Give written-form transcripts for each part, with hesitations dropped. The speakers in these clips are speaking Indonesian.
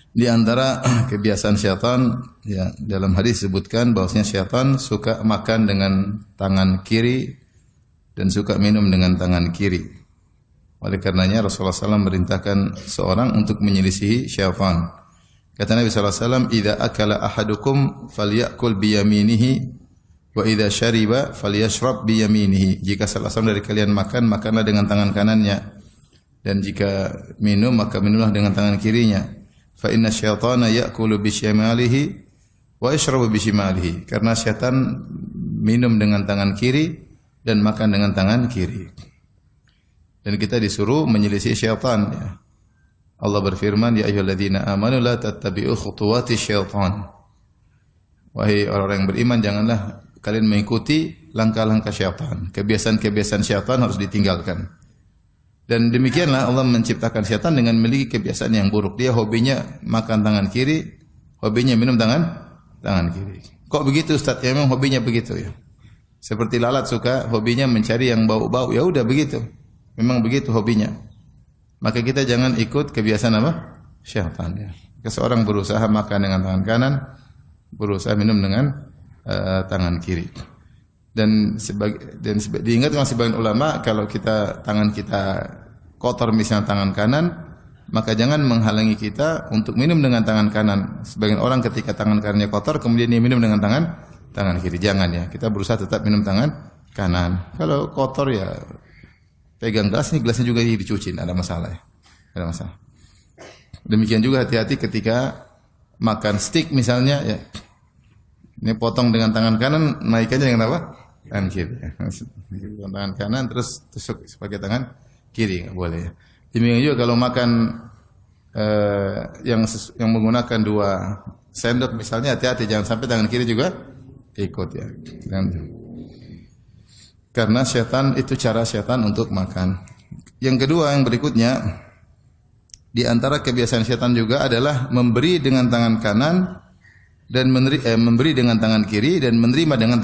Di antara kebiasaan syaitan, ya, dalam hadis disebutkan bahwasanya syaitan suka makan dengan tangan kiri dan suka minum dengan tangan kiri. Oleh karenanya Rasulullah SAW merintahkan seorang untuk menyelisihi syaitan. Kata Nabi SAW, "Idza akala ahadukum falyakul biyaminihi wa idza syariba falyashrab biyaminihi." Jika salah seorang dari kalian makan, makanlah dengan tangan kanannya. Dan jika minum, maka minumlah dengan tangan kirinya. Fa inna syaitana ya'kulu bisyimalihi wa yashrabu bisyimalihi. Karena syaitan minum dengan tangan kiri dan makan dengan tangan kiri. Dan kita disuruh menyelisih syaitan, ya. Allah berfirman, "Ya ayyuhalladzina amanu la tattabi'u khutuwati syaitan." Wahai orang-orang yang beriman, janganlah kalian mengikuti langkah-langkah syaitan. Kebiasaan-kebiasaan syaitan harus ditinggalkan. Dan demikianlah Allah menciptakan syaitan dengan memiliki kebiasaan yang buruk. Dia hobinya makan tangan kiri, hobinya minum tangan kiri. Kok begitu Ustaz? Ya memang hobinya begitu, ya. Seperti lalat suka hobinya mencari yang bau-bau. Ya udah begitu. Memang begitu hobinya. Maka kita jangan ikut kebiasaan apa? Syaitan, ya. Seseorang berusaha makan dengan tangan kanan, berusaha minum dengan tangan kiri. Dan diingatkan sebagian ulama, kalau tangan kita kotor misalnya tangan kanan, maka jangan menghalangi kita untuk minum dengan tangan kanan. Sebagian orang ketika tangan kanannya kotor kemudian dia minum dengan tangan kiri. Jangan, ya. Kita berusaha tetap minum tangan kanan. Kalau kotor, ya pegang gelasnya juga dicuci, tidak ada masalah, ya. Tidak ada masalah. Demikian juga hati-hati ketika makan steak misalnya, ya. Ini potong dengan tangan kanan, naikkannya dengan apa? Tangan kiri, ya. Tangan kanan terus tusuk pakai tangan kiri, enggak boleh, ya. Demikian juga kalau makan yang menggunakan 2 sendok misalnya, hati-hati jangan sampai tangan kiri juga ikut, ya. Karena syaitan itu cara syaitan untuk makan. Yang kedua, yang berikutnya, di antara kebiasaan syaitan juga adalah memberi dengan tangan kanan dan memberi dengan tangan kiri dan menerima dengan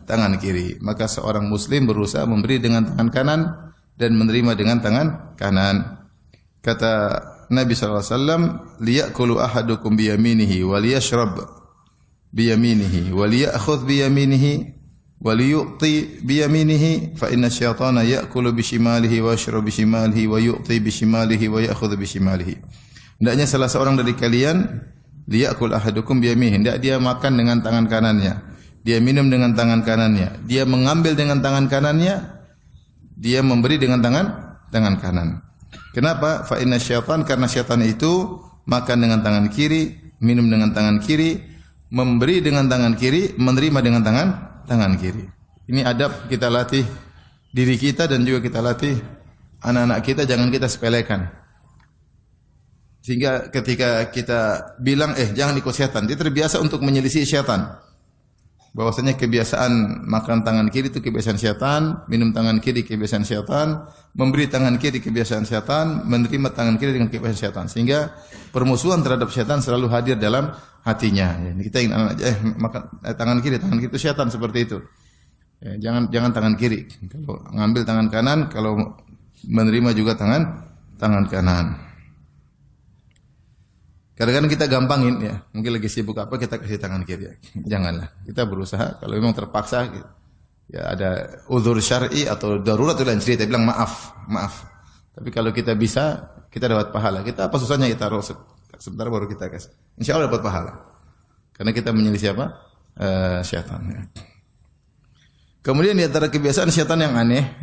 tangan kiri. Maka seorang muslim berusaha memberi dengan tangan kanan dan menerima dengan tangan kanan. Kata Nabi SAW, "Liya'kulu ahadukum biyaminihi wa liyashrab biyaminihi wa liya'khudh biyaminihi wa liyu'ti biyaminihi fa inna syaitana ya'kulu bishimalihi wa yashrabu bishimalihi wa yu'ti bishimalihi wa ya'khudhu bishimalihi." Hendaknya salah seorang dari kalian liyakul ahadukum biyaminihi, hendak dia makan dengan tangan kanannya, dia minum dengan tangan kanannya, dia mengambil dengan tangan kanannya, dia memberi dengan tangan kanan. Kenapa? Fa inna syaitan, karena syaitan itu makan dengan tangan kiri, minum dengan tangan kiri, memberi dengan tangan kiri, menerima dengan tangan kiri. Ini adab kita latih diri kita dan juga kita latih anak-anak kita, jangan kita sepelekan. Sehingga ketika kita bilang, jangan ikut syaitan, dia terbiasa untuk menyelisih syaitan. Bahwasanya kebiasaan makan tangan kiri itu kebiasaan syaitan, minum tangan kiri kebiasaan syaitan, memberi tangan kiri kebiasaan syaitan, menerima tangan kiri dengan kebiasaan syaitan. Sehingga permusuhan terhadap syaitan selalu hadir dalam hatinya. Kita ingin anak makan tangan kiri itu syaitan seperti itu. Jangan tangan kiri. Kalau ngambil tangan kanan, kalau menerima juga tangan kanan. Kadang-kadang kita gampangin, ya. Mungkin lagi sibuk apa, kita kasih tangan kiri, ya. Janganlah. Kita berusaha, kalau memang terpaksa, ya ada uzur syar'i atau darurat itu lain cerita, bilang maaf. Tapi kalau kita bisa, kita dapat pahala. Kita apa susahnya kita taruh sebentar baru kita kasih. Insya Allah dapat pahala. Karena kita menyelisih apa? Syaitan, ya. Kemudian di antara kebiasaan syaitan yang aneh,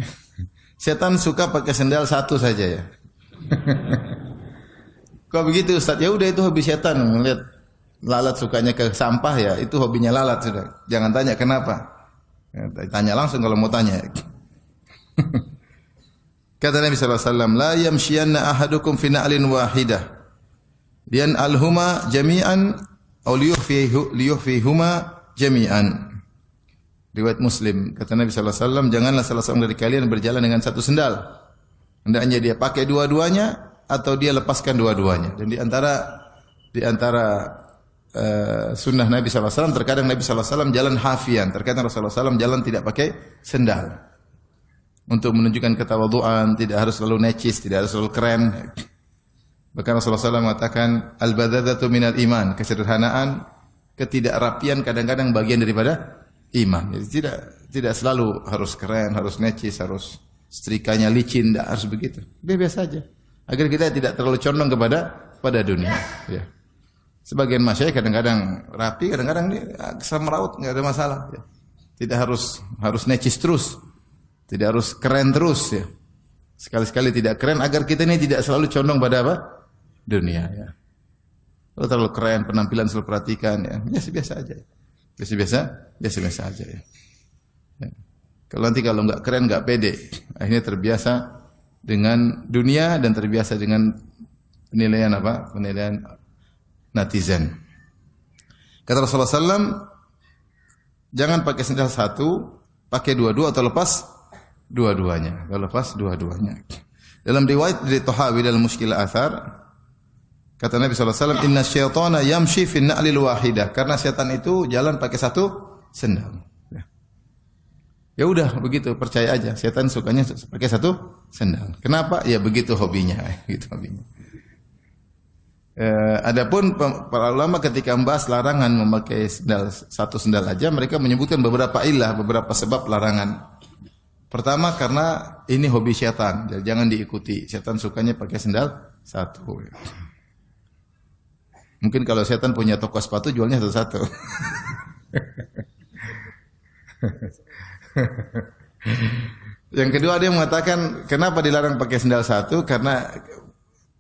syaitan suka pakai sendal satu saja, ya. Kok begitu Ustaz? Ya udah, itu hobi setan. Melihat lalat sukanya ke sampah, ya itu hobinya lalat sudah. Jangan tanya kenapa. Tanya langsung kalau mau tanya. Kata Nabi sallallahu alaihi wasallam, "La yamshiyanna ahadukum fi na'lin wahidah. Lian alhuma jami'an aw liyuhfihuma jami'an." Riwayat Muslim. Kata Nabi sallallahu alaihi wasallam, janganlah salah seorang dari kalian berjalan dengan satu sendal. Hendaknya dia pakai dua-duanya atau dia lepaskan dua-duanya. Dan di antara sunnah Nabi SAW, terkadang Nabi SAW jalan hafian, terkadang Rasulullah SAW jalan tidak pakai sendal. Untuk menunjukkan ketawaduan, tidak harus selalu necis, tidak harus selalu keren. Bahkan Rasulullah SAW mengatakan al-badzadzatu minal iman, kesederhanaan, ketidakrapian kadang-kadang bagian daripada iman. Jadi tidak selalu harus keren, harus necis, harus setrikanya licin, tidak harus begitu. Biasa saja. Agar kita tidak terlalu condong pada dunia. Ya. Sebagian masyayikh kadang-kadang rapi, kadang-kadang semeraut, enggak ada masalah. Ya. Tidak harus necis terus, tidak harus keren terus. Ya. Sekali-sekali tidak keren, agar kita ini tidak selalu condong pada apa? Dunia. Ya. Kalau terlalu keren, penampilan selalu perhatikan, ya biasa-biasa aja. Biasa-biasa aja. Ya. Ya. Kalau nggak keren, nggak pede, akhirnya terbiasa dengan dunia dan terbiasa dengan penilaian apa? Penilaian netizen. Kata Rasulullah SAW, jangan pakai sendal satu, pakai dua-dua atau lepas dua-duanya. Dalam riwayat dari Tahawi dalam Mushkil Athar, kata Nabi SAW, inna syaitana yamshi fin na'lil wahidah. Karena setan itu jalan pakai satu sendal. Ya udah begitu, percaya aja. Setan sukanya pakai satu sendal. Kenapa? Ya begitu hobinya. Gitu hobinya. Adapun para ulama ketika membahas larangan memakai satu sendal aja, mereka menyebutkan beberapa ilah, beberapa sebab larangan. Pertama, karena ini hobi setan, jadi jangan diikuti. Setan sukanya pakai sendal satu. Mungkin kalau setan punya toko sepatu, jualnya satu-satu. Yang kedua, dia mengatakan kenapa dilarang pakai sendal satu? Karena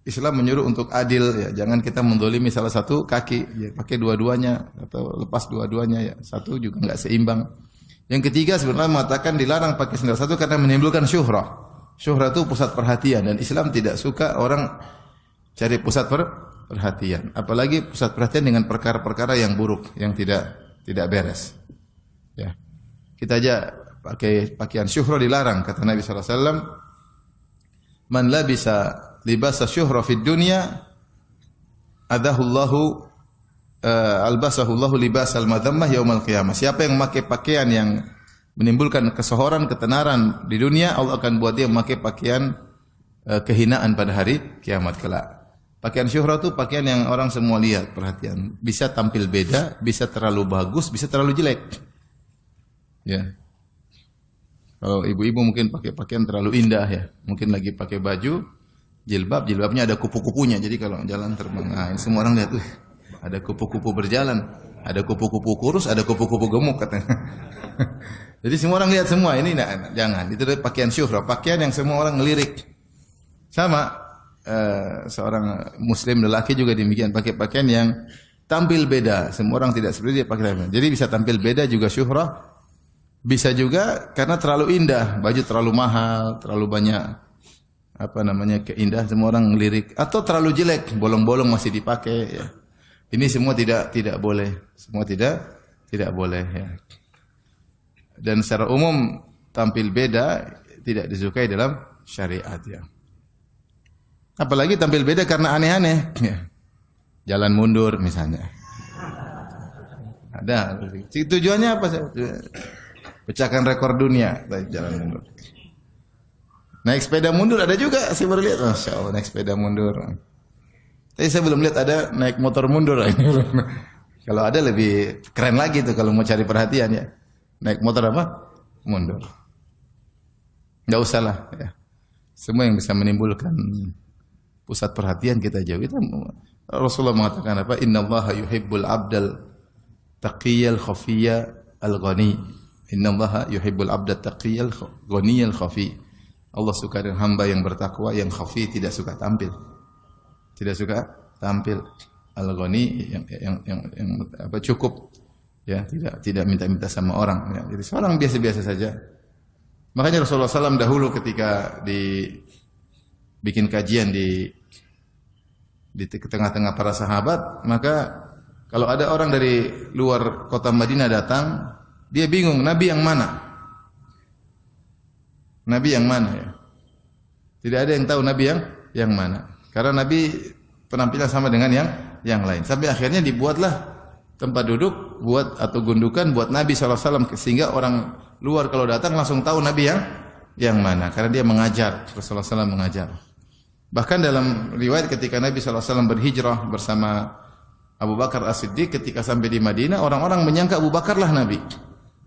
Islam menyuruh untuk adil, ya. Jangan kita mendolimi salah satu kaki, ya. Pakai dua-duanya atau lepas dua-duanya, ya. Satu juga enggak seimbang. Yang ketiga, sebenarnya mengatakan dilarang pakai sendal satu karena menimbulkan syuhrah. Syuhrah itu pusat perhatian, dan Islam tidak suka orang cari pusat perhatian, apalagi pusat perhatian dengan perkara-perkara yang buruk, yang tidak beres. Ya. Kita aja pakai pakaian syuhrah dilarang, kata Nabi SAW, man labisa libasa syuhrah fid dunya adahullahu albasahullahu libasal madhammah yaumal qiyamah. Siapa yang memakai pakaian yang menimbulkan kesohoran, ketenaran di dunia, Allah akan buat dia memakai pakaian kehinaan pada hari kiamat kelak. Pakaian syuhrah itu pakaian yang orang semua lihat, perhatian. Bisa tampil beda, bisa terlalu bagus, bisa terlalu jelek. Ya. Kalau ibu-ibu mungkin pakai pakaian terlalu indah, ya. Mungkin lagi pakai baju jilbabnya ada kupu-kupunya. Jadi kalau jalan terbang, semua orang lihat, ada kupu-kupu berjalan, ada kupu-kupu kurus, ada kupu-kupu gemuk katanya. Jadi semua orang lihat semua, ini jangan. Itu pakaian syuhrah, pakaian yang semua orang ngelirik. Sama seorang muslim lelaki juga demikian, pakai pakaian yang tampil beda. Semua orang tidak seperti dia pakai. Jadi bisa tampil beda juga syuhrah. Bisa juga karena terlalu indah, baju terlalu mahal, terlalu banyak keindahan, semua orang ngelirik, atau terlalu jelek, bolong-bolong masih dipakai, ya. Ini semua tidak boleh. Semua tidak boleh, ya. Dan secara umum tampil beda tidak disukai dalam syariat, ya. Apalagi tampil beda karena aneh-aneh, ya. Jalan mundur misalnya. Ada. Tujuannya apa sih? Pecahkan rekor dunia, jalan mundur. Naik sepeda mundur ada juga, saya baru lihat. Masya Allah, naik sepeda mundur. Tapi saya belum lihat ada naik motor mundur. Kalau ada lebih keren lagi tuh kalau mau cari perhatian, ya. Naik motor apa? Mundur. Enggak usah lah, ya. Semua yang bisa menimbulkan pusat perhatian kita jauh. Itu Rasulullah mengatakan apa? Innallaha yuhibbul abdal taqiyal khafiyya al-ghani. Innallaha yuhibbul abdat taqiyal ghaniyal khafi. Allah suka dengan hamba yang bertakwa, yang khafi, tidak suka tampil. Tidak suka tampil. Al-ghani yang cukup, ya, tidak minta-minta sama orang, ya. Jadi seorang biasa-biasa saja. Makanya Rasulullah SAW dahulu ketika bikin kajian di tengah-tengah para sahabat, maka kalau ada orang dari luar kota Madinah datang, dia bingung, Nabi yang mana? Nabi yang mana, ya? Tidak ada yang tahu Nabi yang mana. Karena Nabi penampilan sama dengan yang lain. Sampai akhirnya dibuatlah tempat duduk atau gundukan buat Nabi SAW, sehingga orang luar kalau datang langsung tahu Nabi yang mana. Karena dia mengajar, Rasulullah SAW mengajar. Bahkan dalam riwayat ketika Nabi SAW berhijrah bersama Abu Bakar As-Siddiq, ketika sampai di Madinah, orang-orang menyangka Abu Bakar lah Nabi.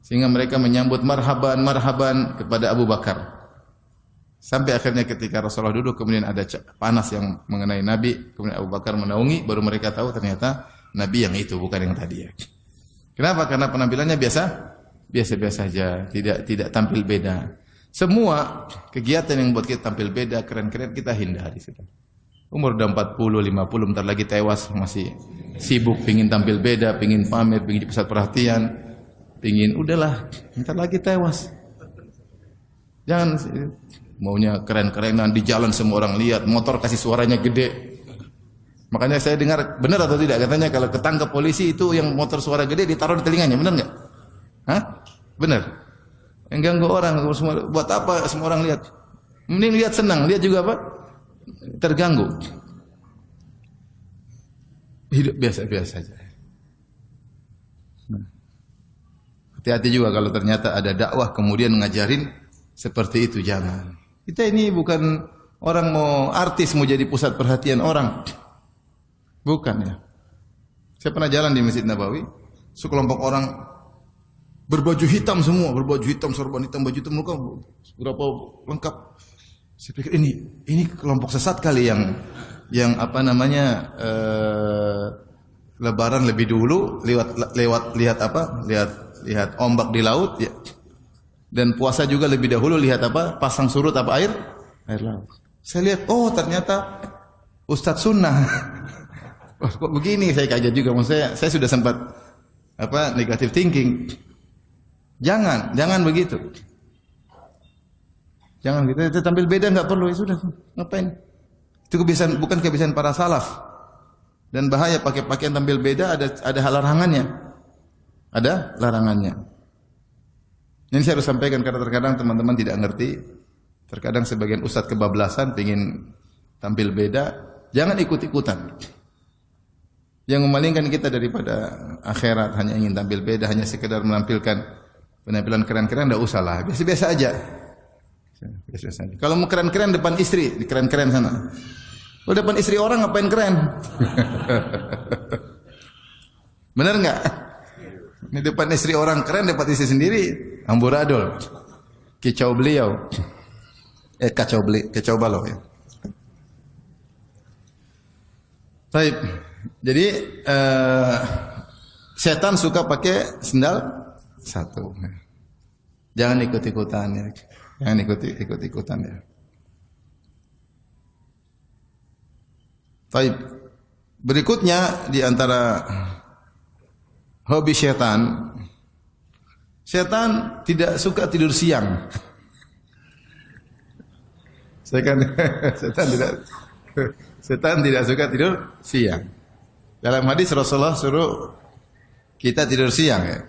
Sehingga mereka menyambut marhaban, marhaban kepada Abu Bakar. Sampai akhirnya ketika Rasulullah duduk, kemudian ada panas yang mengenai Nabi, kemudian Abu Bakar menaungi, baru mereka tahu ternyata Nabi yang itu, bukan yang tadi ya. Kenapa? Karena penampilannya biasa-biasa saja, tidak tampil beda. Semua kegiatan yang buat kita tampil beda, keren-keren, kita hindari sudah. Umur udah 40, 50, bentar lagi tewas, masih sibuk, pingin tampil beda, pingin pamer, pingin pusat perhatian, pingin udahlah, bentar lagi tewas. Jangan maunya keren-kerenan di jalan semua orang lihat, motor kasih suaranya gede. Makanya saya dengar, benar atau tidak katanya kalau ketangkap polisi itu yang motor suara gede ditaruh di telinganya, benar enggak? Hah? Benar. Yang ganggu orang, semua buat apa semua orang lihat? Mending lihat senang, lihat juga apa? Terganggu. Hidup biasa-biasa saja. Hati-hati juga kalau ternyata ada dakwah kemudian ngajarin seperti itu, jangan. Kita ini bukan orang mau artis, mau jadi pusat perhatian orang. Bukan ya. Saya pernah jalan di Masjid Nabawi, sekelompok orang berbaju hitam semua, berbaju hitam, sorban hitam, baju hitam, muka berapa lengkap. Saya pikir ini kelompok sesat kali yang apa namanya Lebaran lebih dulu lihat ombak di laut ya. Dan puasa juga lebih dahulu lihat apa? Pasang surut apa air laut. Saya lihat, oh ternyata Ustadz Sunnah. Oh, kok begini? Saya kaget juga. Maksudnya saya sudah sempat negative thinking. Jangan begitu. Jangan gitu. Itu tampil beda nggak perlu. Ya sudah, ngapain? Itu kebiasaan, bukan kebiasaan para salaf. Dan bahaya pakai pakaian tampil beda, ada hal larangannya. Ada larangannya. Ini saya harus sampaikan karena terkadang teman-teman tidak ngerti. Terkadang sebagian ustadz kebablasan ingin tampil beda, jangan ikut-ikutan. Yang memalingkan kita daripada akhirat hanya ingin tampil beda, hanya sekedar menampilkan penampilan keren-keren, enggak usah lah, biasa-biasa aja. Biasa-biasa aja. Kalau mau keren-keren depan istri, keren-keren sana. Kalau depan istri orang ngapain keren? Benar enggak? Ini depan istri orang keren, depan istri sendiri amburadul. Kicau beliau. Kacau balau ya. Baik. Jadi setan suka pakai sendal satu. Jangan ikut-ikutan ya. Jangan ikut-ikutan ya. Baik. Berikutnya di antara hobi setan. Setan tidak suka tidur siang. Setan tidak suka tidur siang. Dalam hadis Rasulullah suruh kita tidur siang ya.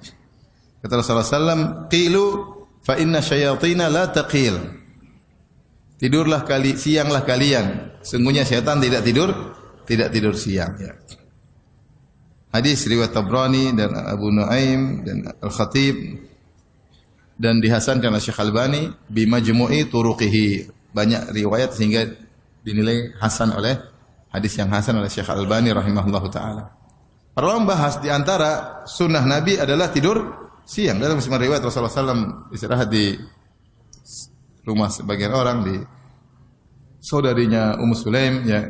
Kata Rasulullah SAW, qilu fa inna syayatina la taqil. Tidurlah sianglah kalian. Sungguhnya setan tidak tidur siang ya. Hadis riwayat Tabrani dan Abu Nuaim dan Al-Khatib dan dihasankan oleh Syekh Albani bi majmu'i turuqihi. Banyak riwayat sehingga dinilai hasan oleh hadis yang hasan oleh Syekh Albani rahimahullahu taala. Para ulama bahas di antara sunnah Nabi adalah tidur siang. Dalam semua riwayat Rasulullah SAW istirahat di rumah sebagian orang, di saudarinya Ummu Sulaim ya.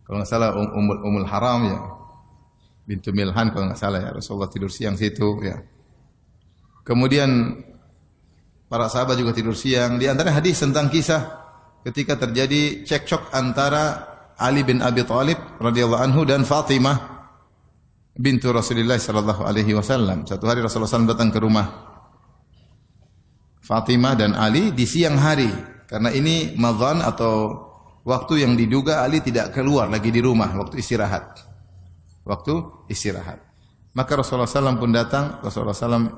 Kalau nggak salah Ummul Haram ya, bintu Milhan kalau nggak salah ya, Rasulullah tidur siang situ ya. Kemudian para sahabat juga tidur siang. Di antara hadis tentang kisah ketika terjadi cekcok antara Ali bin Abi Thalib radhiyallahu anhu dan Fatimah bintu Rasulullah sallallahu alaihi wasallam. Satu hari Rasulullah SAW datang ke rumah Fatimah dan Ali di siang hari karena ini madhan atau waktu yang diduga Ali tidak keluar lagi di rumah, waktu istirahat. Maka Rasulullah SAW pun datang. Rasulullah SAW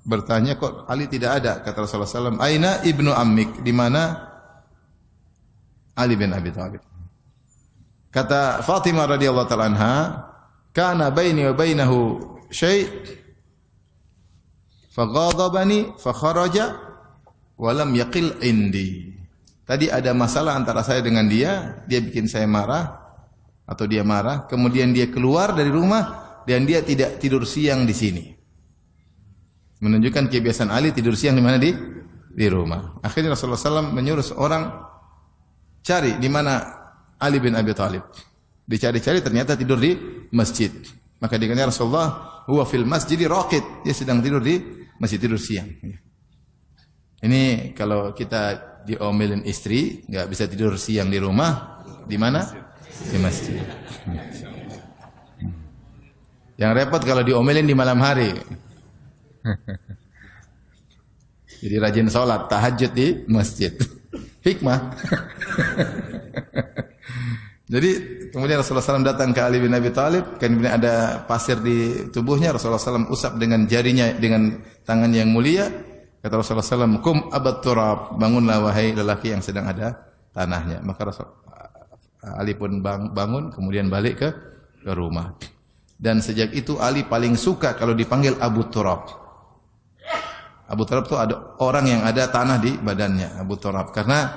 bertanya, kok Ali tidak ada? Kata Rasulullah SAW, aina ibnu ammik? Di mana Ali bin Abi Thalib? Kata Fatimah radhiyallahu ta'ala anha, kana baini wa bainahu syai' faghadabani fakharaja wa lam yaqil indi. Tadi ada masalah antara saya dengan dia bikin saya marah atau dia marah, kemudian dia keluar dari rumah dan dia tidak tidur siang di sini. Menunjukkan kebiasaan Ali tidur siang di mana, di rumah. Akhirnya Rasulullah SAW menyuruh seorang cari di mana Ali bin Abi Thalib. Dicari-cari ternyata tidur di masjid. Maka dikatakan Rasulullah, huwa fil masjid raqid. Dia sedang tidur di masjid, tidur siang. Ini kalau kita diomelin istri, enggak bisa tidur siang di rumah, di mana? Di masjid. Yang repot kalau diomelin di malam hari. Jadi rajin sholat, tahajud di masjid. Hikmah. Jadi kemudian Rasulullah SAW datang ke Ali bin Abi Thalib, kemudian ada pasir di tubuhnya, Rasulullah SAW usap dengan jarinya, dengan tangan yang mulia. Kata Rasulullah SAW, kum abat turab, bangunlah wahai lelaki yang sedang ada tanahnya. Maka Ali pun bangun, kemudian balik ke rumah. Dan sejak itu Ali paling suka kalau dipanggil Abu Turab. Abu Turab itu ada orang yang ada tanah di badannya, Abu Turab. Karena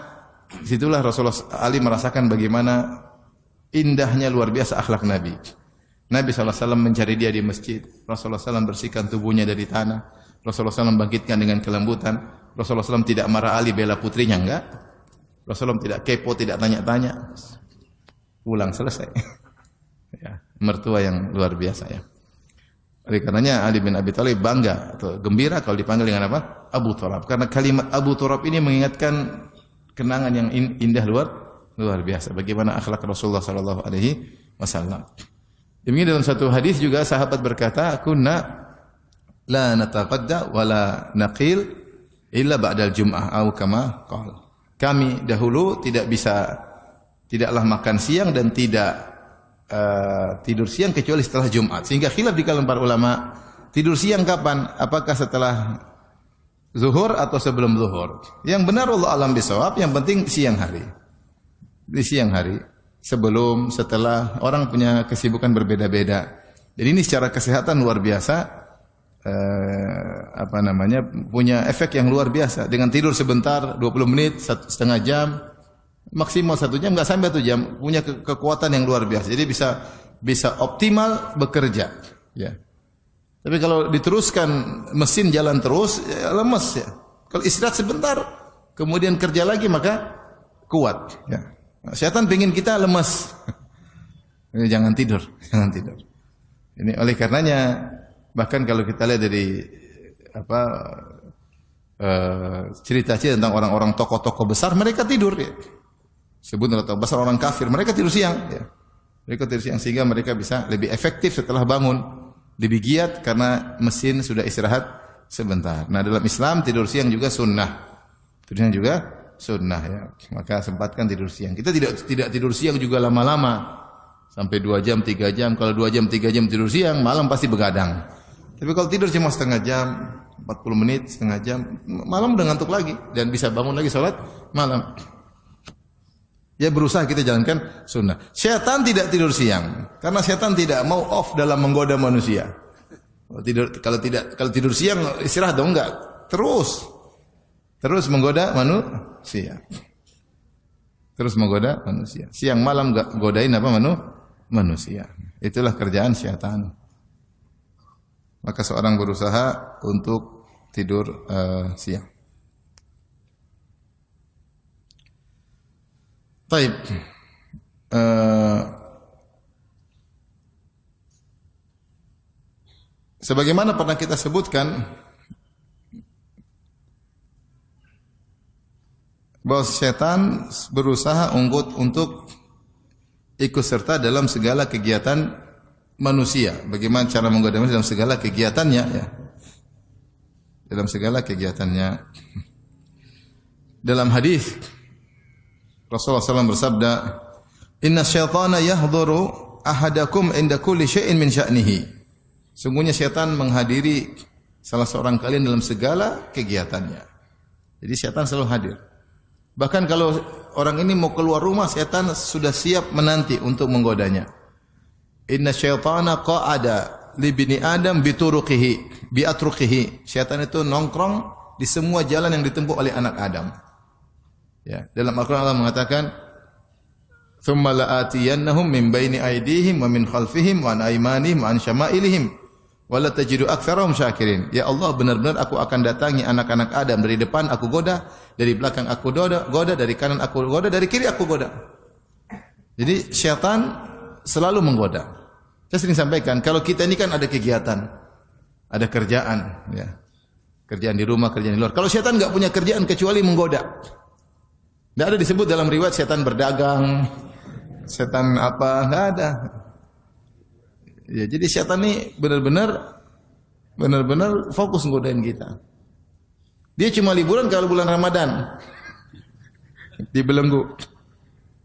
disitulah Rasulullah Ali merasakan bagaimana indahnya luar biasa akhlak Nabi. Nabi SAW mencari dia di masjid. Rasulullah SAW bersihkan tubuhnya dari tanah. Rasulullah SAW bangkitkan dengan kelembutan. Rasulullah SAW tidak marah Ali bela putrinya, enggak. Rasulullah SAW tidak kepo, tidak tanya-tanya. Pulang selesai. Ya, mertua yang luar biasa ya. Oleh karenanya Ali bin Abi Thalib bangga atau gembira kalau dipanggil dengan apa? Abu Turab. Karena kalimat Abu Turab ini mengingatkan kenangan yang indah luar biasa. Bagaimana akhlak Rasulullah sallallahu alaihi wasallam. Demikian dalam satu hadis juga sahabat berkata, "Kunna la nataqadda wa la naqil illa ba'dal jum'ah atau kama qala." Kami dahulu tidaklah makan siang dan tidak tidur siang kecuali setelah Jumat. Sehingga khilaf di kalangan para ulama, tidur siang kapan? Apakah setelah zuhur atau sebelum zuhur? Yang benar Allah alam bisawab, yang penting siang hari. Di siang hari, sebelum, setelah, orang punya kesibukan berbeda-beda. Jadi ini secara kesehatan luar biasa, punya efek yang luar biasa. Dengan tidur sebentar, 20 menit, setengah jam, maksimal 1 jam, enggak sampai 1 jam, punya kekuatan yang luar biasa. Jadi bisa optimal bekerja, ya. Tapi kalau diteruskan mesin jalan terus, ya, lemes ya. Kalau istirahat sebentar, kemudian kerja lagi maka kuat, ya. Syaitan pengin kita lemes. Ini jangan tidur. Ini oleh karenanya bahkan kalau kita lihat dari cerita-cerita tentang orang-orang tokoh-tokoh besar, mereka tidur ya. Sebut atau besar orang kafir, mereka tidur siang ya. Mereka tidur siang sehingga mereka bisa lebih efektif setelah bangun, lebih giat karena mesin sudah istirahat sebentar. Nah, dalam Islam tidur siang juga sunnah. Tidur siang juga sunnah ya. Maka sempatkan tidur siang. Kita tidak tidur siang juga lama-lama. Sampai 2 jam, 3 jam. Kalau 2 jam, 3 jam tidur siang, malam pasti begadang. Tapi kalau tidur cuma setengah jam, 40 menit, setengah jam, malam udah ngantuk lagi dan bisa bangun lagi salat malam. Ya berusaha kita jalankan sunnah. Syaitan tidak tidur siang karena syaitan tidak mau off dalam menggoda manusia. Kalau tidur siang istirahat dong, enggak. Terus menggoda manusia. Terus menggoda manusia. Siang malam enggak godain manusia. Itulah kerjaan syaitan. Maka seorang berusaha untuk tidur siang. Baik. Sebagaimana pernah kita sebutkan bahwa setan berusaha untuk ikut serta dalam segala kegiatan manusia. Bagaimana cara menggoda manusia dalam segala kegiatannya ya. Dalam segala kegiatannya. Dalam hadis Rasulullah SAW bersabda, "Inna syaitana yahduru ahadakum inda kulli syai'in min sya'nihi." Sungguhnya syaitan menghadiri salah seorang kalian dalam segala kegiatannya. Jadi syaitan selalu hadir. Bahkan kalau orang ini mau keluar rumah, syaitan sudah siap menanti untuk menggodanya. Inna syaitana qa'ada li bini Adam bi atruqihi. Syaitan itu nongkrong di semua jalan yang ditempuh oleh anak Adam. Ya, dalam Al-Qur'an Allah mengatakan, "Tsumma la'atiyannahum min baini aydihim wa min khalfihim wa an aymanihim wa an syama'ilihim wa la tajidu aktsarahum syakirin." Ya Allah, benar-benar aku akan datangi anak-anak Adam dari depan aku goda, dari belakang aku goda, dari kanan aku goda, dari kiri aku goda. Jadi syaitan selalu menggoda. Saya sering sampaikan, kalau kita ini kan ada kegiatan, ada kerjaan, ya. Kerjaan di rumah, kerjaan di luar. Kalau syaitan enggak punya kerjaan kecuali menggoda. Tidak ada disebut dalam riwayat setan berdagang, setan apa, enggak ada. Ya, jadi setan ini benar-benar fokus nggodain kita. Dia cuma liburan kalau bulan Ramadan. Dibelenggu.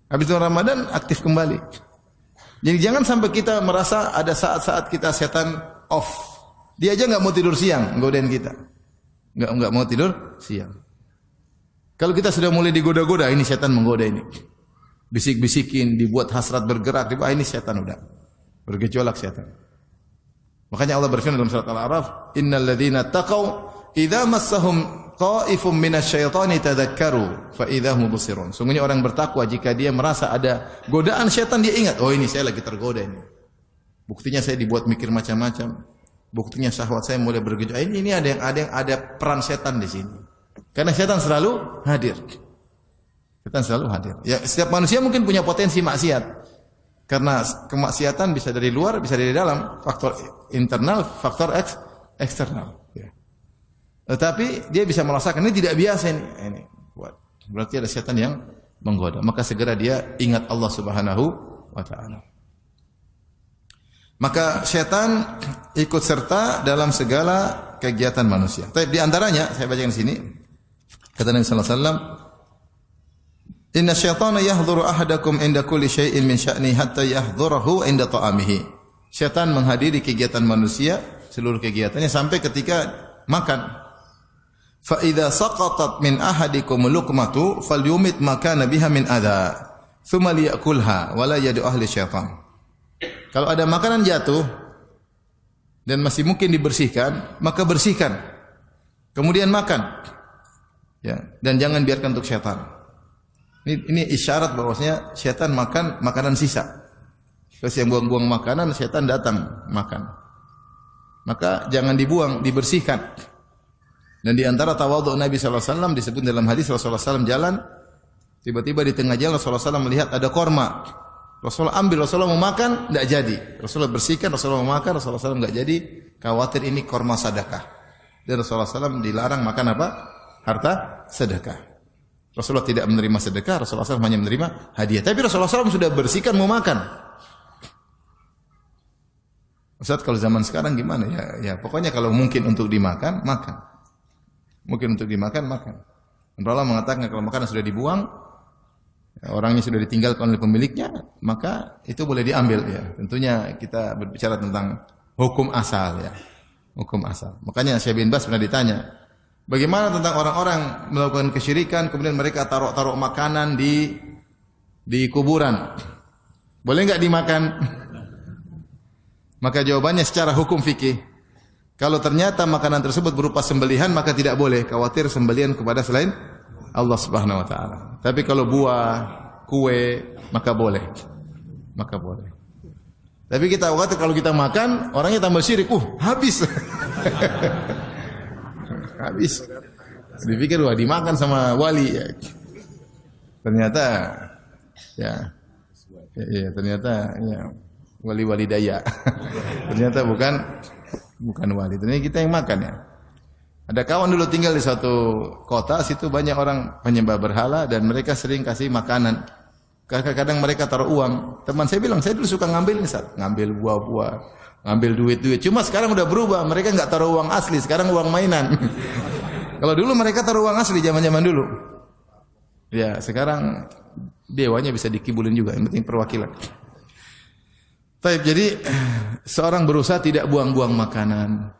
Habis bulan Ramadan aktif kembali. Jadi jangan sampai kita merasa ada saat-saat kita setan off. Dia aja enggak mau tidur siang nggodain kita. Enggak mau tidur siang. Kalau kita sudah mulai digoda-goda, ini setan menggoda ini. Bisik-bisikin, dibuat hasrat bergerak, ini setan udah. Bergejolak setan. Makanya Allah berfirman dalam surat Al-A'raf, "Innal ladzina taqaw idza massahum ta'ifum minasyaitani tadzakkaru fa idza hum mubsirun." Sungguhnya orang bertakwa jika dia merasa ada godaan setan dia ingat, oh ini saya lagi tergoda ini. Buktinya saya dibuat mikir macam-macam. Buktinya syahwat saya mulai bergejolak. Ini ada peran setan di sini. Karena setan selalu hadir. Setan selalu hadir. Ya, setiap manusia mungkin punya potensi maksiat. Karena kemaksiatan bisa dari luar, bisa dari dalam. Faktor internal, faktor eksternal. Ya. Tetapi dia bisa merasakan ini tidak biasa ini. Berarti ada setan yang menggoda. Maka segera dia ingat Allah Subhanahu wa taala. Maka setan ikut serta dalam segala kegiatan manusia. Tapi di antaranya saya bacakan di sini. Kata Nabi sallallahu alaihi wasallam, "Inna syaitana yahdhuru ahadakum inda kulli syai'in min sya'ni hatta yahdhurahu inda ta'amihi." Syaitan menghadiri kegiatan manusia, seluruh kegiatannya sampai ketika makan. Fa idza saqatat min ahadikum luqmatu falyumit ma kana biha min adha, thumma liya'kulha wa la yadu ahli syaitan. Kalau ada makanan jatuh dan masih mungkin dibersihkan, maka bersihkan. Kemudian makan. Ya, dan jangan biarkan untuk syaitan. Ini isyarat bahwasanya syaitan makan makanan sisa. Kalau yang buang-buang makanan, syaitan datang makan. Maka jangan dibuang, dibersihkan. Dan di antara tawadhu Nabi sallallahu alaihi wasallam disebut dalam hadis Rasulullah sallallahu alaihi wasallam jalan, tiba-tiba di tengah jalan Rasulullah sallallahu alaihi wasallam melihat ada korma. Rasulullah ambil, Rasulullah mau makan, tidak jadi. Rasulullah bersihkan, Rasulullah mau makan, Rasulullah sallallahu alaihi wasallam tidak jadi. Khawatir ini korma sedekah. Dan Rasulullah sallallahu alaihi wasallam dilarang makan apa? Harta sedekah. Rasulullah tidak menerima sedekah, Rasulullah SAW hanya menerima hadiah. Tapi Rasulullah SAW sudah bersihkan mau makan. Ustaz, kalau zaman sekarang gimana? Ya pokoknya kalau mungkin untuk dimakan, makan. Mungkin untuk dimakan, makan. Rasulullah mengatakan kalau makanan sudah dibuang, orangnya sudah ditinggalkan oleh pemiliknya, maka itu boleh diambil ya. Tentunya kita berbicara tentang hukum asal ya. Hukum asal. Makanya Syekh bin Baz pernah ditanya, bagaimana tentang orang-orang melakukan kesyirikan kemudian mereka taruh makanan di kuburan? Boleh enggak dimakan? Maka jawabannya secara hukum fikih, kalau ternyata makanan tersebut berupa sembelihan maka tidak boleh, khawatir sembelihan kepada selain Allah Subhanahu wa taala. Tapi kalau buah, kue, maka boleh. Maka boleh. Tapi kita khawatir kalau kita makan orangnya tambah syirik, habis. Habis. Dipikir wah dimakan sama wali ya. Ternyata ternyata wali-wali daya. Ternyata bukan wali. Ternyata kita yang makan ya. Ada kawan dulu tinggal di suatu kota, situ banyak orang penyembah berhala dan mereka sering kasih makanan. Kadang-kadang mereka taruh uang. Teman saya bilang, saya dulu suka ngambil ngambil buah-buah, ngambil duit-duit. Cuma sekarang udah berubah, mereka enggak taruh uang asli, sekarang uang mainan. Kalau dulu mereka taruh uang asli zaman-zaman dulu. Ya, sekarang dewanya bisa dikibulin juga, yang penting perwakilan. Jadi seorang berusaha tidak buang-buang makanan.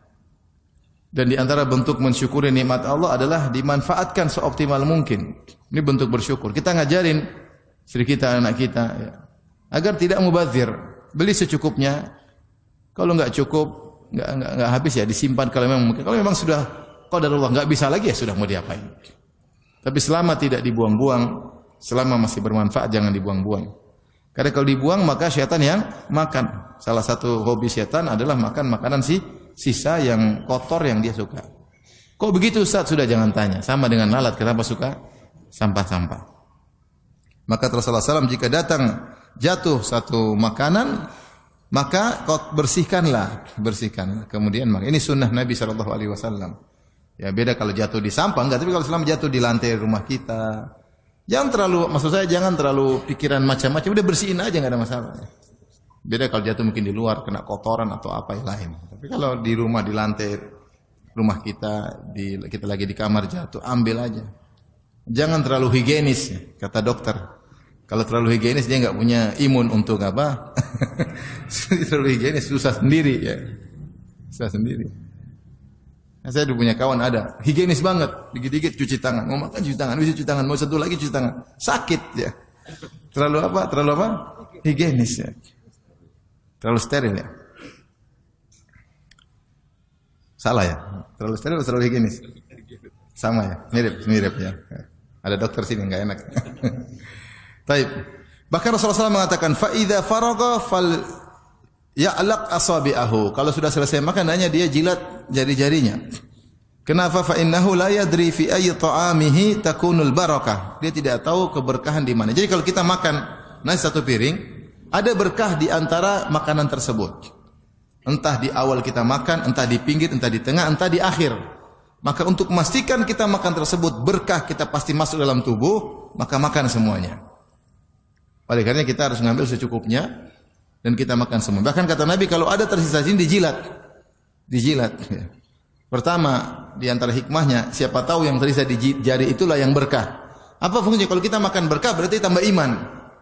Dan di antara bentuk mensyukuri nikmat Allah adalah dimanfaatkan seoptimal mungkin. Ini bentuk bersyukur. Kita ngajarin istri kita, anak kita ya, agar tidak mubazir. Beli secukupnya. Kalau enggak cukup, enggak habis ya disimpan kalau memang mungkin. Kalau memang sudah qadarullah enggak bisa lagi ya sudah mau diapain. Tapi selama tidak dibuang-buang, selama masih bermanfaat jangan dibuang-buang. Karena kalau dibuang maka syaitan yang makan. Salah satu hobi syaitan adalah makan makanan sisa yang kotor yang dia suka. Kok begitu Ustaz? Sudah jangan tanya. Sama dengan lalat, kenapa suka sampah-sampah? Maka Rasulullah SAW jika datang jatuh satu makanan, maka kau bersihkanlah. Kemudian ini sunnah Nabi SAW. Ya beda kalau jatuh di sampah enggak, tapi kalau selama jatuh di lantai rumah kita, jangan terlalu pikiran macam-macam, udah bersihin aja enggak ada masalah. Beda kalau jatuh mungkin di luar kena kotoran atau apa yang lain. Tapi kalau di rumah di lantai rumah kita, kita lagi di kamar jatuh, ambil aja. Jangan terlalu higienis, kata dokter. Kalau terlalu higienis dia enggak punya imun untuk apa? Terlalu higienis susah sendiri ya. Susah sendiri. Nah, saya dulu punya kawan ada, higienis banget, dikit-dikit cuci tangan, mau makan cuci tangan, bisa cuci tangan, mau satu lagi cuci tangan, sakit ya. Terlalu apa? Higienis ya. Terlalu steril ya. Salah ya? Terlalu steril atau terlalu higienis? Sama ya, mirip ya. Ada dokter sini enggak enak. Baik. Bahkan Rasulullah SAW mengatakan, fa idza faragha fal ya'laq asabi'ahu. Kalau sudah selesai makan hanya dia jilat jari-jarinya. Kenapa? Fa innahu la yadri fi ayyi ta'amihi takunul barakah. Dia tidak tahu keberkahan di mana. Jadi kalau kita makan nasi satu piring, ada berkah di antara makanan tersebut. Entah di awal kita makan, entah di pinggir, entah di tengah, entah di akhir. Maka untuk memastikan kita makan tersebut berkah kita pasti masuk dalam tubuh, maka makan semuanya. Oleh karena kita harus mengambil secukupnya dan kita makan semua. Bahkan kata Nabi kalau ada tersisa sini dijilat. Pertama di antara hikmahnya, siapa tahu yang tersisa di jari itulah yang berkah. Apa fungsinya? Kalau kita makan berkah berarti tambah iman.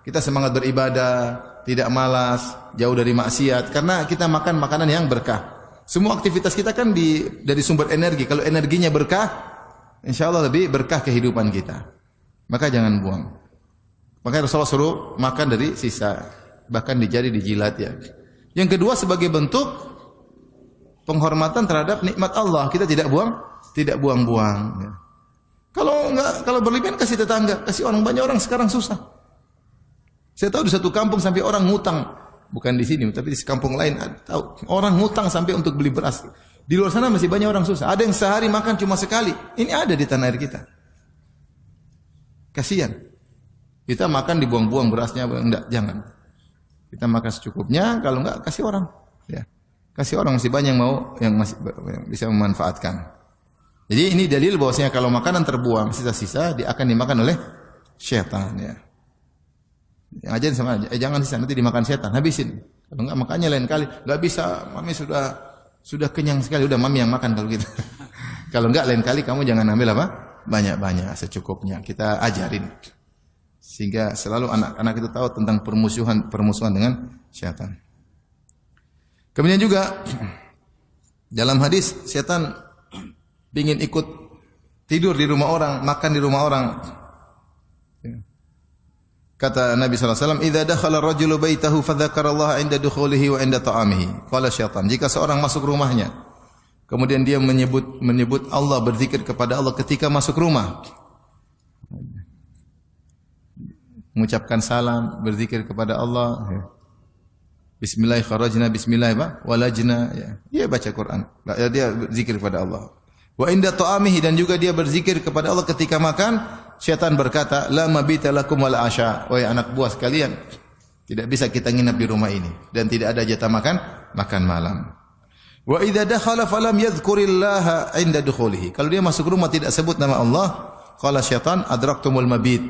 Kita semangat beribadah, tidak malas, jauh dari maksiat karena kita makan makanan yang berkah. Semua aktivitas kita kan dari sumber energi. Kalau energinya berkah, insyaallah lebih berkah kehidupan kita. Maka jangan buang. Maka Rasulullah suruh makan dari sisa, bahkan di jari dijilat ya. Yang kedua sebagai bentuk penghormatan terhadap nikmat Allah, kita tidak buang-buang. Ya. Kalau berlebihan kasih tetangga, kasih orang, banyak orang sekarang susah. Saya tahu di satu kampung sampai orang ngutang, bukan di sini, tapi di kampung lain tahu orang ngutang sampai untuk beli beras. Di luar sana masih banyak orang susah. Ada yang sehari makan cuma sekali. Ini ada di tanah air kita. Kasihan. Kita makan dibuang-buang berasnya, enggak, jangan. Kita makan secukupnya, kalau enggak kasih orang, ya. Kasih orang, masih banyak yang bisa memanfaatkan. Jadi ini dalil bahwasanya kalau makanan terbuang sisa-sisa dia akan dimakan oleh syaitan ya. Yang ajarin sama aja, jangan sisa nanti dimakan syaitan, habisin. Kalau enggak makannya lain kali. Enggak bisa, mami sudah kenyang sekali, udah mami yang makan kalau gitu. Kalau enggak lain kali kamu jangan ambil apa? Banyak-banyak, secukupnya. Kita ajarin. Sehingga selalu anak-anak itu tahu tentang permusuhan dengan syaitan. Kemudian juga dalam hadis syaitan ingin ikut tidur di rumah orang, makan di rumah orang. Kata Nabi sallallahu alaihi wasallam, "Idza dakhala ar-rajulu baitahu fadzakarallaha 'inda dukhulihi wa 'inda ta'amihi." Qala syaitan, jika seorang masuk rumahnya, kemudian dia menyebut Allah, berzikir kepada Allah ketika masuk rumah. Mengucapkan salam, berzikir kepada Allah. Bismillah kharajna, bismillah walajna. Dia baca Quran. Dia berzikir kepada Allah. Wa inda ta'amihi, dan juga dia berzikir kepada Allah ketika makan. Syaitan berkata, la mabita lakum wal asya. Wahai anak buah sekalian, tidak bisa kita nginap di rumah ini dan tidak ada jatah makan malam. Wa idza dakhala falam yadhkurillaha 'inda dukhulihi. Kalau dia masuk rumah tidak sebut nama Allah, qala syaitan adraktumul mabit.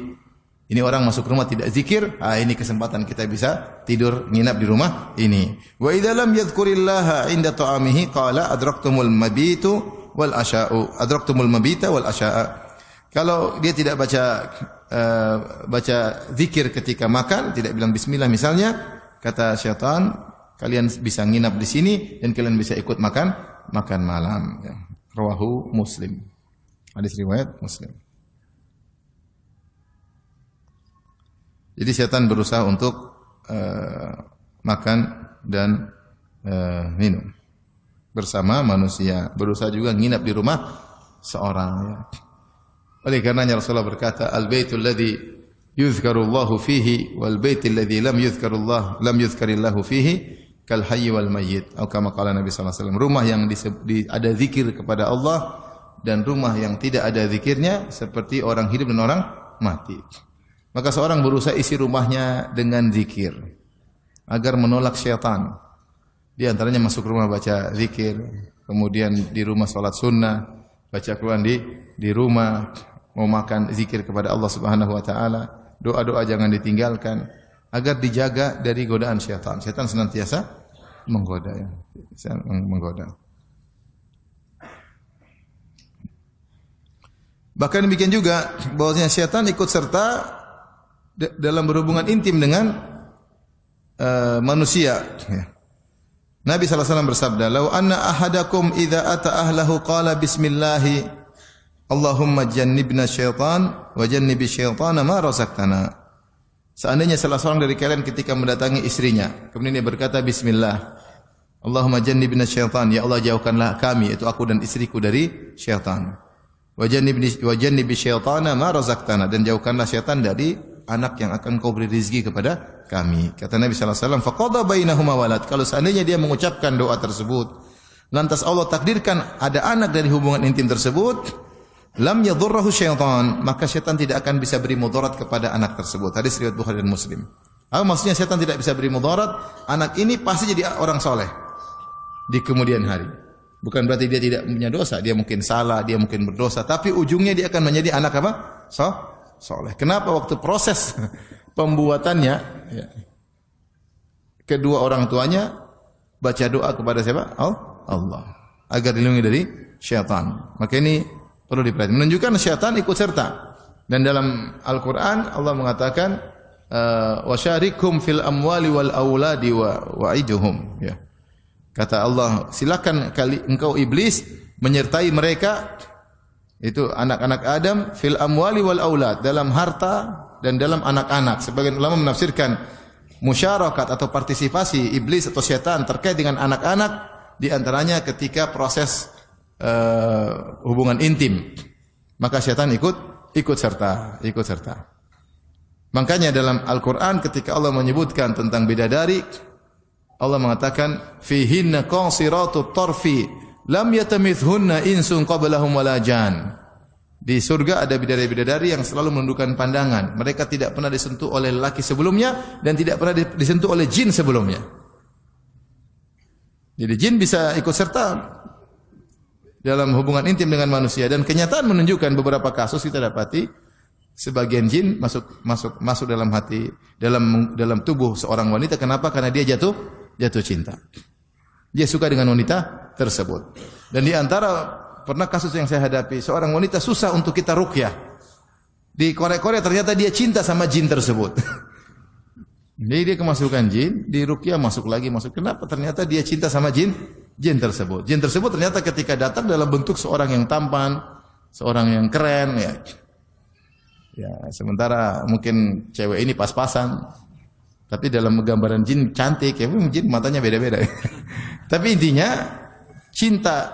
Ini orang masuk rumah tidak zikir, ini kesempatan kita bisa tidur nginap di rumah ini. Wa idza lam yadhkurillaha 'inda ta'amihi qala adraktumul mabitu wal asya'u. Adraktumul mabita wal asya'a. Kalau dia tidak baca zikir ketika makan, tidak bilang bismillah misalnya, kata syaitan, kalian bisa nginap di sini dan kalian bisa ikut makan malam. Ya. Rawahu Muslim. Hadis riwayat Muslim. Jadi syaitan berusaha untuk makan dan minum bersama manusia. Berusaha juga nginap di rumah seorang. Ya. Oleh karenanya Rasulullah berkata, "Al-baitul ladzi yuzkarullahu fihi wal baitul ladzi lam yuzkarillahu fihi kal hayy wal mayyit." Atau kama qala Nabi sallallahu alaihi wasallam, rumah yang ada zikir kepada Allah dan rumah yang tidak ada zikirnya seperti orang hidup dan orang mati. Maka seorang berusaha isi rumahnya dengan zikir agar menolak syaitan. Di antaranya masuk rumah baca zikir, kemudian di rumah salat sunnah, baca Quran di rumah, mau makan zikir kepada Allah Subhanahu wa taala, doa-doa jangan ditinggalkan agar dijaga dari godaan syaitan. Syaitan senantiasa menggoda ya. Menggoda. Bahkan demikian juga bahwasanya syaitan ikut serta dalam berhubungan intim dengan manusia ya. Nabi sallallahu alaihi wasallam bersabda, "Lau anna ahadakum idza ata ahlahu qala bismillah Allahumma jannibna syaitan wa jannibi syaitana ma razaqtana." Seandainya salah seorang dari kalian ketika mendatangi istrinya, kemudian dia berkata bismillah, Allahumma jannibna syaitan, ya Allah jauhkanlah kami, itu aku dan istriku dari syaitan. Wa jannibi syaitana ma razaqtana, dan jauhkanlah syaitan dari anak yang akan kau beri rezeki kepada kami. Kata Nabi sallallahu alaihi wasallam, faqada bainahuma walad. Kalau seandainya dia mengucapkan doa tersebut, lantas Allah takdirkan ada anak dari hubungan intim tersebut, lam yadhurruhu syaitan, maka syaitan tidak akan bisa beri mudarat kepada anak tersebut. Hadis riwayat Bukhari dan Muslim. Apa maksudnya syaitan tidak bisa beri mudarat? Anak ini pasti jadi orang soleh di kemudian hari. Bukan berarti dia tidak punya dosa, dia mungkin salah, dia mungkin berdosa, tapi ujungnya dia akan menjadi anak apa? Soleh. Kenapa waktu proses pembuatannya ya, kedua orang tuanya baca doa kepada siapa? Allah. Agar dilindungi dari syaitan. Maka ini perlu diperhatikan. Menunjukkan syaitan ikut serta. Dan dalam Al-Quran Allah mengatakan wasyarikhum fil amwali wal auladi wa'iduhum. Ya. Kata Allah, silakan engkau iblis menyertai mereka, itu anak-anak Adam, fil amwali wal aulad, dalam harta dan dalam anak-anak. Sebagian ulama menafsirkan musyarakat atau partisipasi iblis atau syaitan terkait dengan anak-anak, di antaranya ketika proses hubungan intim. Maka syaitan ikut serta. Makanya dalam Al-Qur'an ketika Allah menyebutkan tentang bidadari, Allah mengatakan fihinna qasiratut tarfi lam yatamithunna insun qablahum wala jan. Di surga ada bidadari-bidadari yang selalu menundukkan pandangan. Mereka tidak pernah disentuh oleh lelaki sebelumnya dan tidak pernah disentuh oleh jin sebelumnya. Jadi jin bisa ikut serta dalam hubungan intim dengan manusia, dan kenyataan menunjukkan beberapa kasus kita dapati sebagian jin masuk dalam hati, dalam tubuh seorang wanita. Kenapa? Karena dia jatuh cinta. Dia suka dengan wanita tersebut. Dan di antara pernah kasus yang saya hadapi, seorang wanita susah untuk kita ruqyah. Di Korea ternyata dia cinta sama jin tersebut. Jadi dia kemasukan jin, di ruqyah masuk. Kenapa? Ternyata dia cinta sama jin tersebut. Jin tersebut ternyata ketika datang dalam bentuk seorang yang tampan, seorang yang keren ya. Ya, sementara mungkin cewek ini pas-pasan. Tapi dalam gambaran jin cantik, ya jin matanya beda-beda. Tapi intinya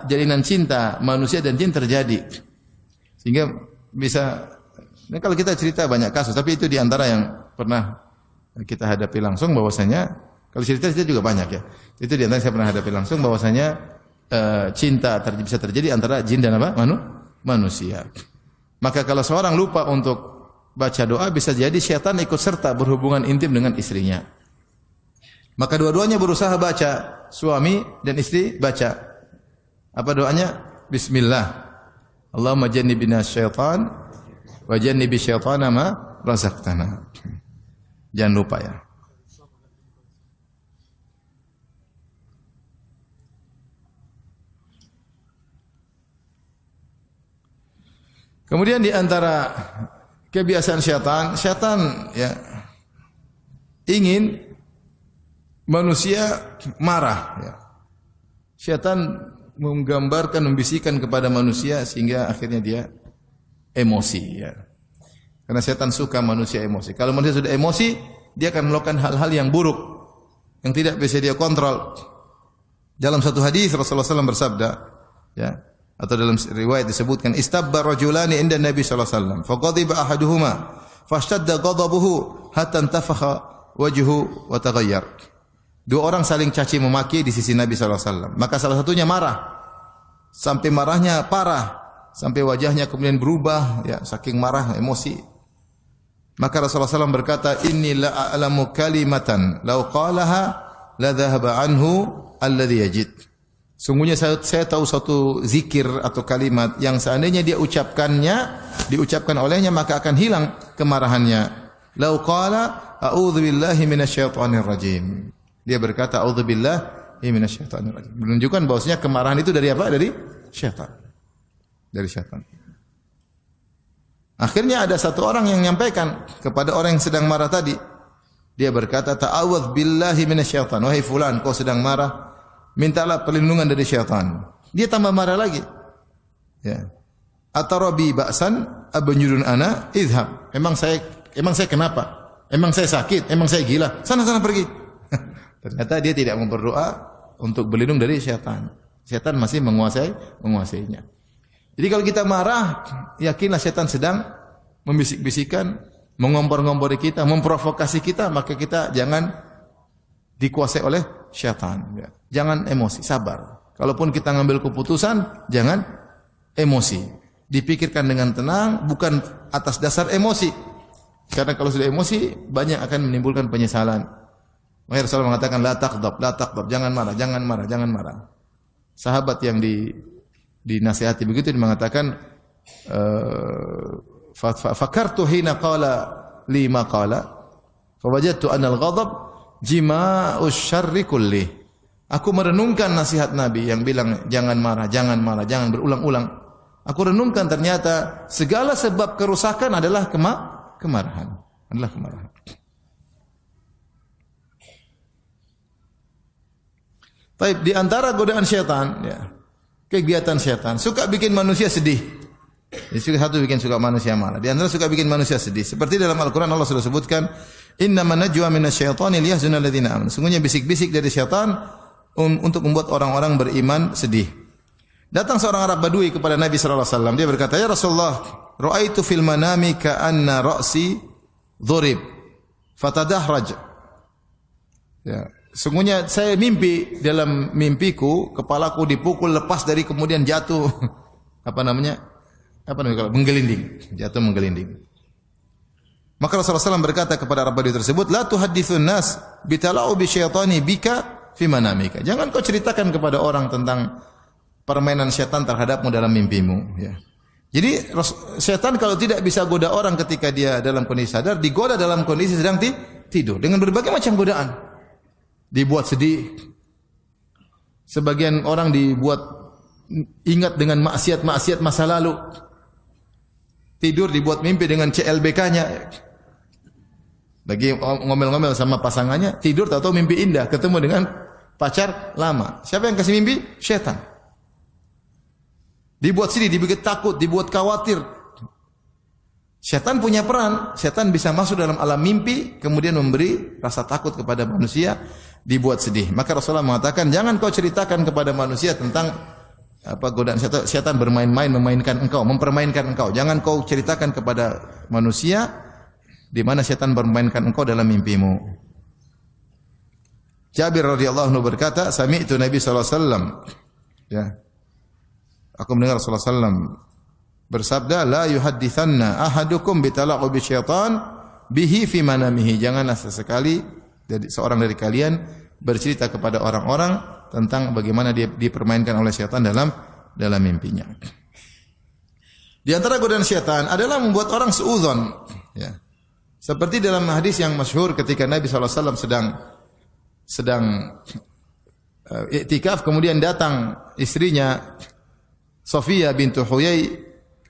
jalinan cinta manusia dan jin terjadi. Sehingga bisa, nah kalau kita cerita banyak kasus, tapi itu diantara yang pernah kita hadapi langsung, bahwasanya kalau cerita juga banyak ya. Itu diantara yang saya pernah hadapi langsung, bahwasanya cinta bisa terjadi antara jin dan apa? Manusia. Maka kalau seorang lupa untuk baca doa, bisa jadi syaitan ikut serta berhubungan intim dengan istrinya. Maka dua-duanya berusaha baca, suami dan istri baca. Apa doanya? Bismillah. Allahumma jannibna syaitan wa jannibi syaitana ma razaqtana. Jangan lupa ya. Kemudian di antara kebiasaan syaitan ya ingin manusia marah ya. Syaitan menggambarkan, membisikkan kepada manusia sehingga akhirnya dia emosi ya. Karena syaitan suka manusia emosi. Kalau manusia sudah emosi, dia akan melakukan hal-hal yang buruk yang tidak bisa dia kontrol. Dalam satu hadis Rasulullah SAW bersabda, ya, Atau dalam riwayat disebutkan istabba rajulani inda Nabi sallallahu alaihi wasallam faqadiba ahaduhuma fashtadda ghadabuhu hatta intafakha wajhu wa taghayyar. Dua orang saling caci memaki di sisi Nabi sallallahu alaihi wasallam. Maka salah satunya marah. Sampai marahnya parah, sampai wajahnya kemudian berubah, ya, saking marah, emosi. Maka Rasulullah SAW berkata, "Inni la a'lamu kalimatan law qalaha la dhahaba anhu alladhi yajid." Sungguhnya saya tahu satu zikir atau kalimat yang seandainya dia diucapkan olehnya maka akan hilang kemarahannya. Lau qala a'udzu billahi minasyaitonir rajim. Dia berkata a'udzu billahi minasyaitonir rajim. Menunjukkan bahwasanya kemarahan itu dari apa? Dari syaitan. Dari syaitan. Akhirnya ada satu orang yang menyampaikan kepada orang yang sedang marah tadi. Dia berkata ta'awudz billahi minasyaiton. Wahai fulan, kau sedang marah, mintalah perlindungan dari syaitan. Dia tambah marah lagi. Ya. Atarabi ba'san abanyurun ana idhab. Emang saya kenapa? Emang saya sakit? Emang saya gila? Sana pergi. Ternyata dia tidak mau berdoa untuk berlindung dari syaitan. Syaitan masih menguasainya. Jadi kalau kita marah, yakinlah syaitan sedang membisik-bisikan, mengompor-ngompori kita, memprovokasi kita, maka kita jangan dikuasai oleh syaitan. Ya. Jangan emosi, sabar. Kalaupun kita ngambil keputusan, jangan emosi. Dipikirkan dengan tenang, bukan atas dasar emosi. Karena kalau sudah emosi, banyak akan menimbulkan penyesalan. Makanya Rasulullah mengatakan, la taqdab, jangan marah. Sahabat yang dinasihati begitu, dia mengatakan, fakartu hina qala li ma qala, fawajadtu anna al-ghadab jima'us syarri kulli. Aku merenungkan nasihat Nabi yang bilang jangan marah, jangan berulang-ulang. Aku renungkan ternyata segala sebab kerusakan adalah kemarahan. Baik, di antara godaan syaitan, ya, kegiatan syaitan suka bikin manusia sedih. Satu bikin suka manusia marah. Di antara suka bikin manusia sedih. Seperti dalam Al-Quran Allah sudah sebutkan, Innama najwa minasyaitani liyahzuna alladziina aamanu. Sungguhnya bisik-bisik dari syaitan untuk membuat orang-orang beriman sedih. Datang seorang Arab Badui kepada Nabi sallallahu alaihi wasallam. Dia berkata, "Ya Rasulullah, ra'aitu fil manami ka'anna ra'si dhurib fatadahraj." Ya, sungguhnya saya mimpi, dalam mimpiku kepalaku dipukul lepas dari kemudian jatuh menggelinding, jatuh menggelinding. Maka Rasulullah SAW berkata kepada Arab Badui tersebut, "La tuhadditsun nas bitala'u bisyaitani bika fi manamika." Jangan kau ceritakan kepada orang tentang permainan syaitan terhadapmu dalam mimpimu, ya. Jadi syaitan kalau tidak bisa goda orang ketika dia dalam kondisi sadar, digoda dalam kondisi sedang tidur dengan berbagai macam godaan. Dibuat sedih. Sebagian orang dibuat ingat dengan maksiat-maksiat masa lalu. Tidur dibuat mimpi dengan CLBK-nya. Lagi ngomel-ngomel sama pasangannya, tidur tahu-tahu mimpi indah, ketemu dengan pacar lama. Siapa yang kasih mimpi? Syaitan. Dibuat sedih, dibuat takut, dibuat khawatir. Syaitan punya peran. Syaitan bisa masuk dalam alam mimpi, kemudian memberi rasa takut kepada manusia, dibuat sedih. Maka Rasulullah mengatakan, jangan kau ceritakan kepada manusia tentang godaan syaitan bermain-main, mempermainkan engkau. Jangan kau ceritakan kepada manusia di mana syaitan bermainkan engkau dalam mimpimu. Jabir radhiyallahu anhu berkata, sami'tu Nabi sallallahu alaihi wasallam, ya. Aku mendengar Rasulullah sallallahu bersabda, la yuhadditsanna ahadukum bitala'u bisyaitan bihi fi manamihi. Janganlah sesekali seorang dari kalian bercerita kepada orang-orang tentang bagaimana dia dipermainkan oleh syaitan dalam mimpinya. Di antara godaan syaitan adalah membuat orang suudzon, ya. Seperti dalam hadis yang masyhur ketika Nabi SAW sedang iktikaf, kemudian datang istrinya Sofia bintu Huyai,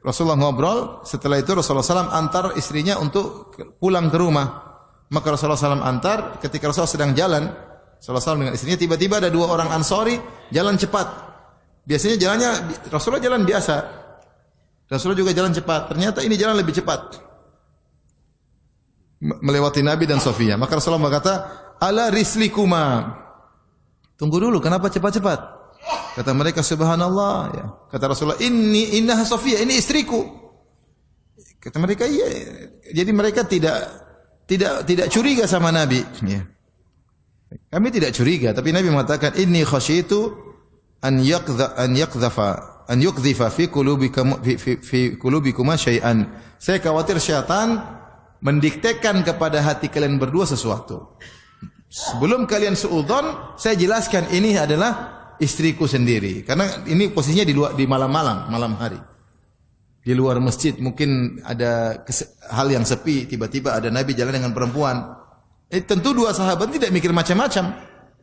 Rasulullah ngobrol, setelah itu Rasulullah SAW antar istrinya untuk pulang ke rumah. Maka Rasulullah SAW antar, ketika Rasulullah sedang jalan, Rasulullah SAW dengan istrinya, tiba-tiba ada dua orang Ansori jalan cepat. Biasanya jalannya, Rasulullah jalan biasa, Rasulullah juga jalan cepat. Ternyata ini jalan lebih cepat, melewati Nabi dan Sofia. Maka Rasulullah berkata, ala rislikuma, tunggu dulu, kenapa cepat-cepat? Kata mereka, subhanallah. Ya. Kata Rasulullah, innaha Safiyah, ini istriku. Kata mereka, iya. Jadi mereka tidak curiga sama Nabi. Ya. Kami tidak curiga, tapi Nabi mengatakan, inni khasyitu an yukdhifa fi qulubikuma syai'an. Saya khawatir syaitan mendiktekan kepada hati kalian berdua sesuatu. Sebelum kalian suudzon, saya jelaskan ini adalah istriku sendiri. Karena ini posisinya di malam hari. Di luar masjid mungkin ada hal yang sepi, tiba-tiba ada Nabi jalan dengan perempuan. Tentu dua sahabat tidak mikir macam-macam.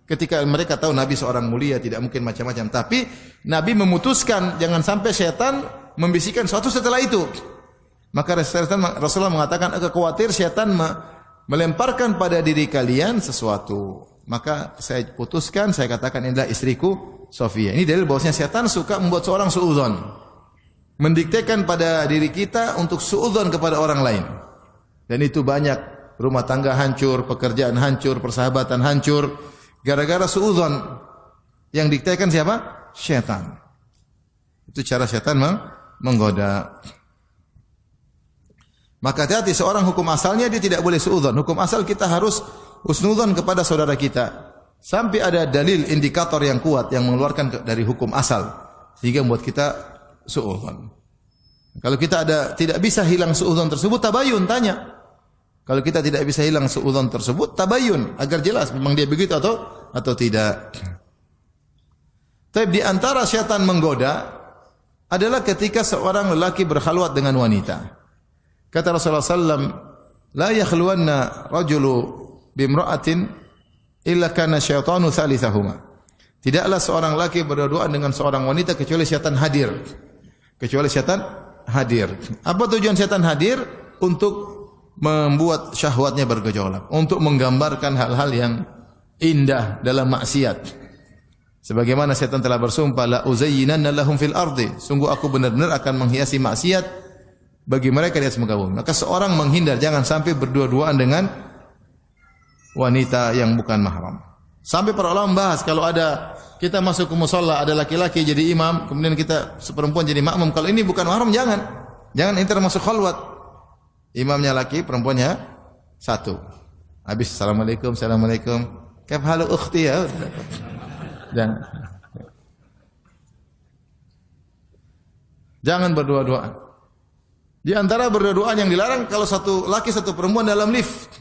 Ketika mereka tahu Nabi seorang mulia, tidak mungkin macam-macam. Tapi Nabi memutuskan jangan sampai syaitan membisikkan sesuatu setelah itu. Maka Rasulullah mengatakan, agak khawatir syaitan melemparkan pada diri kalian sesuatu. Maka saya putuskan, saya katakan inilah istriku Safiyah. Ini dalil bahwasanya syaitan suka membuat seorang suudzon. Mendiktekan pada diri kita untuk suudzon kepada orang lain. Dan itu banyak, rumah tangga hancur, pekerjaan hancur, persahabatan hancur, gara-gara suudzon. Yang diktekan siapa? Syaitan. Itu cara syaitan menggoda. Maka hati-hati, seorang hukum asalnya dia tidak boleh suudzon. Hukum asal kita harus husnudzon kepada saudara kita. Sampai ada dalil indikator yang kuat yang mengeluarkan dari hukum asal sehingga membuat kita suudzon. Kalau kita tidak bisa hilang suudzon tersebut, tabayun, tanya. Kalau kita tidak bisa hilang suudzon tersebut, tabayun agar jelas memang dia begitu atau tidak. Tapi di antara syaitan menggoda adalah ketika seorang lelaki berkhalwat dengan wanita. Kata Rasulullah sallallahu la yakhluwanna rajulu bimra'atin illa kana syaitanu thalithahuma. Tidaklah seorang laki berdua-duaan dengan seorang wanita kecuali syaitan hadir. Kecuali syaitan hadir. Apa tujuan syaitan hadir? Untuk membuat syahwatnya bergejolak, untuk menggambarkan hal-hal yang indah dalam maksiat. Sebagaimana syaitan telah bersumpah, la uzayyinanna lahum fil ardi. Sungguh aku benar-benar akan menghiasi maksiat bagi mereka di atas muka bumi. Maka seorang menghindar jangan sampai berdua-duaan dengan wanita yang bukan mahram. Sampai para ulama membahas kalau ada kita masuk ke musalla ada laki-laki jadi imam, kemudian kita seperempuan jadi makmum. Kalau ini bukan mahram jangan enter masuk khalwat. Imamnya laki, perempuannya satu. Habis assalamualaikum, kaif halu ukhti ya. Dan jangan berdua-duaan. Di antara berdua-duaan yang dilarang kalau satu laki satu perempuan dalam lift.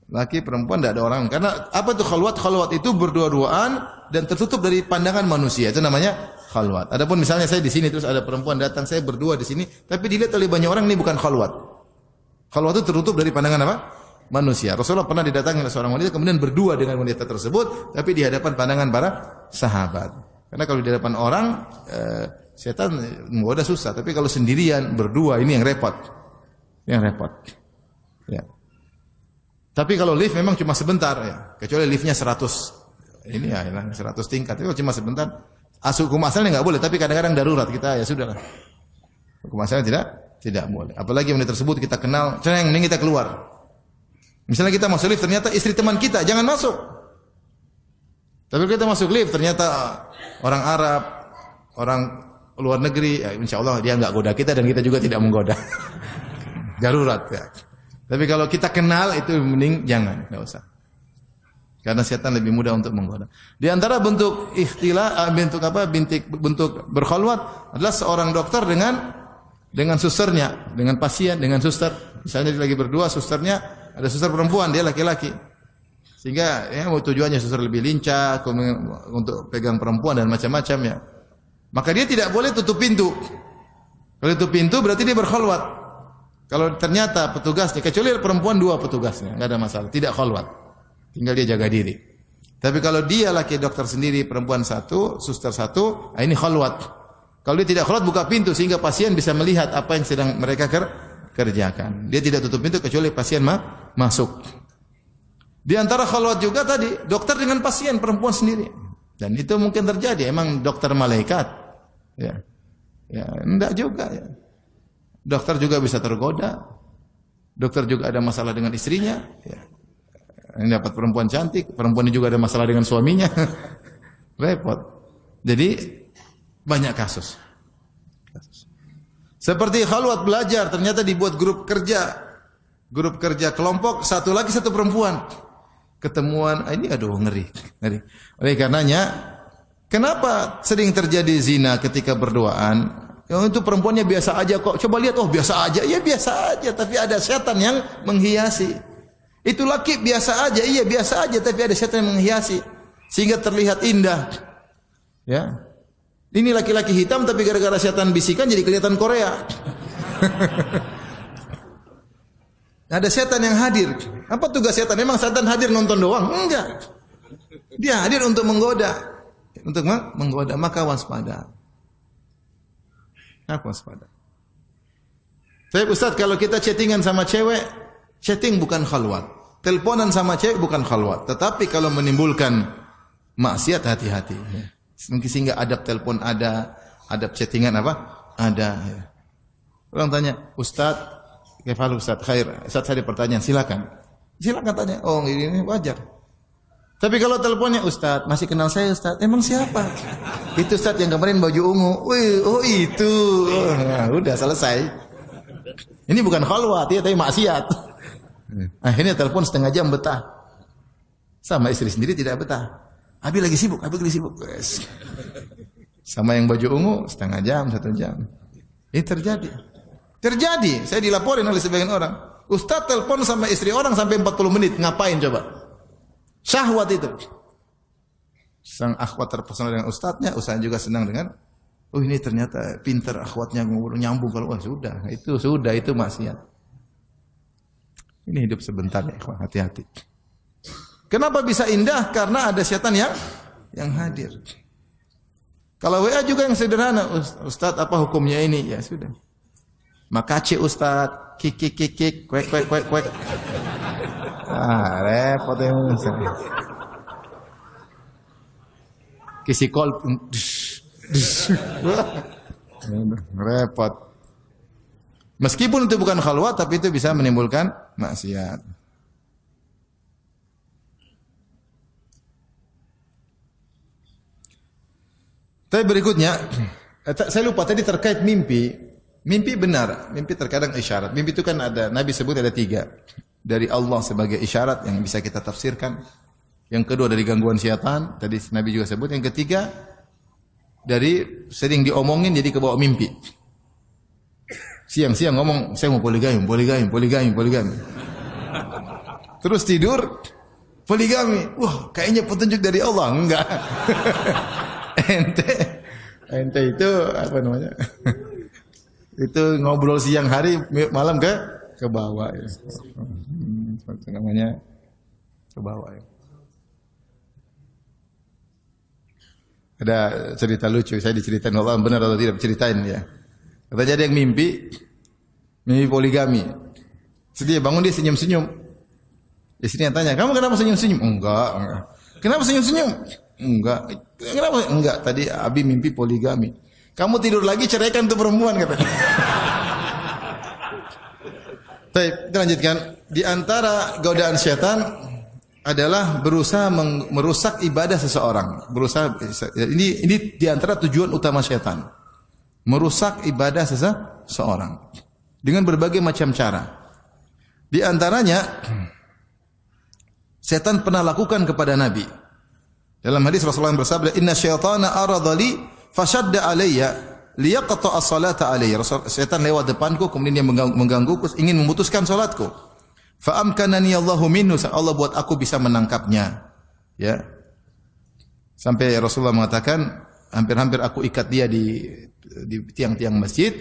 Laki perempuan tidak ada orang. Karena apa itu khalwat? Khalwat itu berdua-duaan dan tertutup dari pandangan manusia. Itu namanya khalwat. Adapun misalnya saya di sini terus ada perempuan datang, saya berdua di sini, tapi dilihat oleh banyak orang ini bukan khalwat. Khalwat itu tertutup dari pandangan apa? Manusia. Rasulullah pernah didatangi oleh seorang wanita kemudian berdua dengan wanita tersebut, tapi di hadapan pandangan para sahabat. Karena kalau di hadapan orang setan menggoda susah, tapi kalau sendirian berdua ini yang repot. Ya. Tapi kalau lift memang cuma sebentar ya, kecuali liftnya 100. Ini ya 100 tingkat. Tapi kalau cuma sebentar, hukum asalnya enggak boleh, tapi kadang-kadang darurat kita ya sudahlah. Hukum asalnya tidak boleh. Apalagi wanita tersebut kita kenal, mending kita keluar. Misalnya kita masuk lift ternyata istri teman kita, jangan masuk. Tapi kalau kita masuk lift ternyata orang Arab, orang luar negeri, ya insya Allah dia enggak goda kita dan kita juga tidak menggoda. Darurat ya. Tapi kalau kita kenal itu mending jangan, enggak usah. Karena setan lebih mudah untuk menggoda. Di antara bentuk ikhtilah, bentuk berkhalwat adalah seorang dokter dengan susternya, dengan pasien, dengan suster. Misalnya dia lagi berdua, susternya ada suster perempuan, dia laki-laki. Sehingga ya tujuannya suster lebih lincah untuk pegang perempuan dan macam-macam ya. Maka dia tidak boleh tutup pintu. Kalau tutup pintu berarti dia berkhalwat. Kalau ternyata petugasnya, kecuali perempuan dua petugasnya, enggak ada masalah, tidak khalwat. Tinggal dia jaga diri. Tapi kalau dia laki dokter sendiri, perempuan satu, suster satu, ini khalwat. Kalau dia tidak khalwat, buka pintu sehingga pasien bisa melihat apa yang sedang mereka kerjakan. Dia tidak tutup pintu kecuali pasien masuk. Di antara khalwat juga tadi, dokter dengan pasien, perempuan sendiri. Dan itu mungkin terjadi, emang dokter malaikat. Ya, enggak juga ya. Dokter juga bisa tergoda. Dokter juga ada masalah dengan istrinya. Ya. Ini dapat perempuan cantik, perempuan ini juga ada masalah dengan suaminya. Repot. Jadi banyak kasus. Seperti khalwat belajar, ternyata dibuat grup kerja. Grup kerja kelompok, satu lagi satu perempuan. Ketemuan, ini aduh ngeri. Oleh karenanya, kenapa sering terjadi zina ketika berduaan? Yang itu perempuannya biasa aja kok. Coba lihat, oh biasa aja. Ya biasa aja, tapi ada setan yang menghiasi. Itu laki biasa aja, iya biasa aja, tapi ada setan yang menghiasi sehingga terlihat indah. Ya. Ini laki-laki hitam tapi gara-gara setan bisikan jadi kelihatan Korea. Ada setan yang hadir. Apa tugas setan? Memang setan hadir nonton doang? Enggak. Dia hadir untuk menggoda. Untuk menggoda, maka waspada. Aku waspada. Tapi Ustaz, kalau kita chattingan sama cewek, chatting bukan khalwat. Teleponan sama cewek bukan khalwat. Tetapi kalau menimbulkan maksiat, hati-hati. Mungkin sehingga adab telepon ada, adab chattingan apa? Ada. Orang tanya, Ustaz, kefal Ustaz, khair. Ustaz, saya ada pertanyaan, silakan. Silakan tanya. Oh, ini wajar. Tapi kalau teleponnya, Ustaz, masih kenal saya Ustaz? Emang siapa? Itu Ustaz yang kemarin baju ungu. Wih, oh itu. Oh, ya, udah selesai. Ini bukan khalwat ya, tapi maksiat. Akhirnya telepon setengah jam betah. Sama istri sendiri tidak betah. Abi lagi sibuk. Yes. Sama yang baju ungu setengah jam, 1 jam. Ini terjadi. Saya dilaporin oleh sebagian orang. Ustaz telepon sama istri orang sampai 40 menit. Ngapain coba? Syahwat itu. Sang akhwat terpesona dengan ustadznya, ustadznya juga senang dengan, oh ini ternyata pintar akhwatnya nyambung kalau sudah itu maksiat. Ini hidup sebentar ya, ikhwan, hati-hati. Kenapa bisa indah? Karena ada setan yang hadir. Kalau WA juga yang sederhana, Ustaz apa hukumnya ini? Ya sudah. Makaci Ustaz, kik, kwek. Repot yang kisi kol repot. Meskipun itu bukan khalwat, tapi itu bisa menimbulkan maksiat. Tapi berikutnya, saya lupa tadi terkait mimpi. Mimpi benar, mimpi terkadang isyarat. Mimpi itu kan ada, Nabi sebut ada 3. Dari Allah sebagai isyarat yang bisa kita tafsirkan. Yang kedua dari gangguan syaitan, tadi Nabi juga sebut. Yang ketiga dari sering diomongin jadi kebawa mimpi. Siang-siang ngomong, saya mau poligami. Terus tidur, poligami. Wah, kayaknya petunjuk dari Allah. Enggak. Ente itu apa namanya? Itu ngobrol siang hari, malam ke bawah ya. Itu namanya ke bawah ya. Ada cerita lucu, saya diceritain Allah benar atau tidak ceritain ya. Katanya ada yang mimpi poligami. Sedih bangun dia senyum-senyum. Istrinya tanya, "Kamu kenapa senyum-senyum?" Enggak. "Kenapa senyum-senyum?" Enggak. "Kenapa?" Enggak, tadi Abi mimpi poligami. "Kamu tidur lagi ceraikan tuh perempuan," katanya. Baik, kita lanjutkan. Di antara godaan syaitan adalah berusaha merusak ibadah seseorang. Ini di antara tujuan utama syaitan. Merusak ibadah seseorang dengan berbagai macam cara. Di antaranya syaitan pernah lakukan kepada Nabi. Dalam hadis Rasulullah bersabda, "Inna syaitana arada li fashadda alayya liyaqta as-salata alayya." Syaitan lewat depanku kemudian dia menggangguku, ingin memutuskan salatku. Fa amkanani Allahu minhu, Allah buat aku bisa menangkapnya. Ya. Sampai Rasulullah mengatakan, hampir-hampir aku ikat dia di tiang-tiang masjid,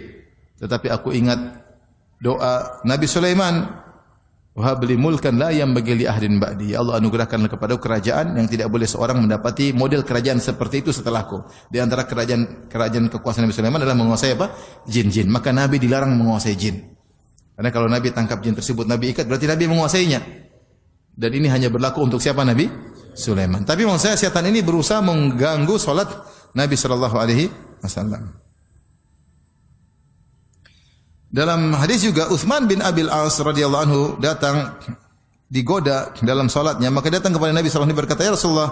tetapi aku ingat doa Nabi Sulaiman, "Wa habli mulkan la yanbaghi li ahdin ba'di." Ya Allah, anugerahkanlah kepadaku kerajaan yang tidak boleh seorang mendapati model kerajaan seperti itu setelahku. Di antara kerajaan kekuasaan Nabi Sulaiman adalah menguasai apa? Jin-jin. Maka Nabi dilarang menguasai jin. Karena kalau Nabi tangkap jin tersebut, Nabi ikat, berarti Nabi menguasainya. Dan ini hanya berlaku untuk siapa? Nabi Sulaiman. Tapi maksud saya, setan ini berusaha mengganggu salat Nabi sallallahu alaihi wasallam. Dalam hadis juga Utsman bin Abil As radhiyallahu anhu datang digoda dalam salatnya, maka datang kepada Nabi sallallahu alaihi wasallam berkata, "Ya Rasulullah,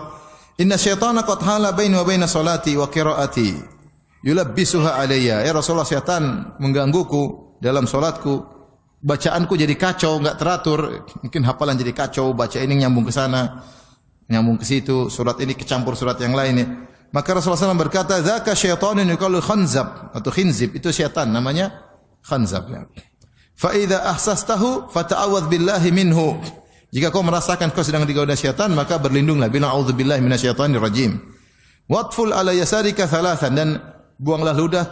Inna syaitana qad hala baini wa baina salati wa qiraati yulabbisuha alayya. Ya Rasulullah, syaitan menggangguku dalam salatku. Bacaanku jadi kacau, enggak teratur. Mungkin hafalan jadi kacau, baca ini nyambung ke sana, nyambung ke situ, surat ini kecampur surat yang lain. Maka Rasulullah SAW berkata, "Dzaka syaitanun yuqalu khanzab," atau khinzib, itu syaitan namanya khanzab. Fa idza ahsastahu fata'awadz billahi minhu. Jika kau merasakan kau sedang digoda syaitan, maka berlindunglah, bilang a'udzubillahi minasyaitonir rajim. Watful ala yasarika thalathan, dan buanglah ludah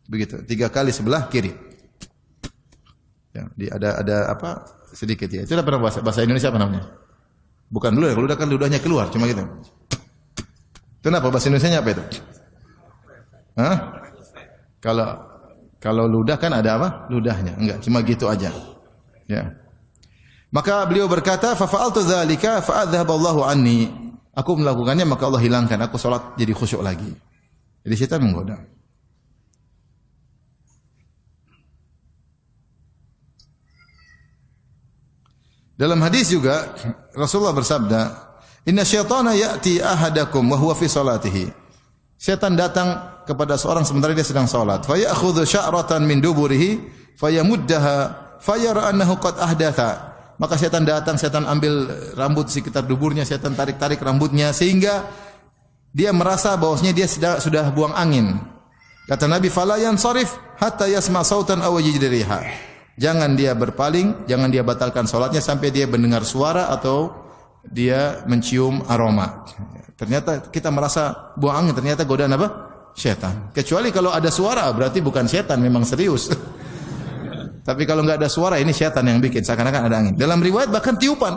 begitu 3 kali sebelah kiri. Ya, ada apa sedikit ya. Itu apa bahasa Indonesia apa namanya? Bukan ludah, ludah kan ludahnya keluar cuma gitu. Itu apa bahasa Indonesianya apa itu? Hah? Kalau ludah kan ada apa? Ludahnya. Enggak, cuma gitu aja. Ya. Maka beliau berkata, "Fa fa'altu dzalika fa adzhaballahu anni." Aku melakukannya maka Allah hilangkan. Aku salat jadi khusyuk lagi. Jadi syaitan menggoda. Dalam hadis juga Rasulullah bersabda, "Inna syaitana ya'ti ahadakum wa huwa fi salatihi." Syaitan datang kepada seorang sementara dia sedang salat. Fa ya'khudhu sya'ratan min duburihi fayamuddaha fayara annahu qad ahdatha. Maka syaitan datang, syaitan ambil rambut sekitar duburnya, syaitan tarik-tarik rambutnya sehingga dia merasa bahwasanya dia sudah buang angin. Kata Nabi, "Fala yansarif hatta yasma' sautan aw yajid riha." Jangan dia berpaling, jangan dia batalkan salatnya sampai dia mendengar suara atau dia mencium aroma. Ternyata kita merasa buang angin, ternyata godaan apa? Syaitan. Kecuali kalau ada suara, berarti bukan syaitan, memang serius. Tapi kalau enggak ada suara, ini syaitan yang bikin, seakan-akan ada angin. Dalam riwayat bahkan tiupan.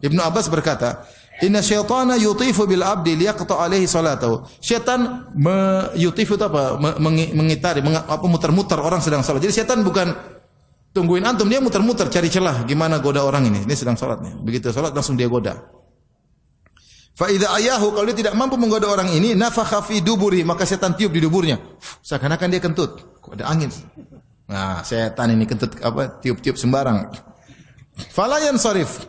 Ibnu Abbas berkata, "Inna syaitana yutifu bil abdi liyaqta alaihi salatahu." Syaitan yutifu itu apa? Mengitari, muter-muter orang sedang salat. Jadi syaitan bukan tungguin antum, dia muter-muter cari celah gimana goda orang ini sedang salatnya. Begitu salat langsung dia goda. Fa idza ayahu, kalau dia tidak mampu menggoda orang ini, nafakha fi duburi, maka setan tiup di duburnya. Seakan-akan dia kentut. Kok ada angin? Nah, setan ini kentut apa? Tiup-tiup sembarang. Fala yansarif,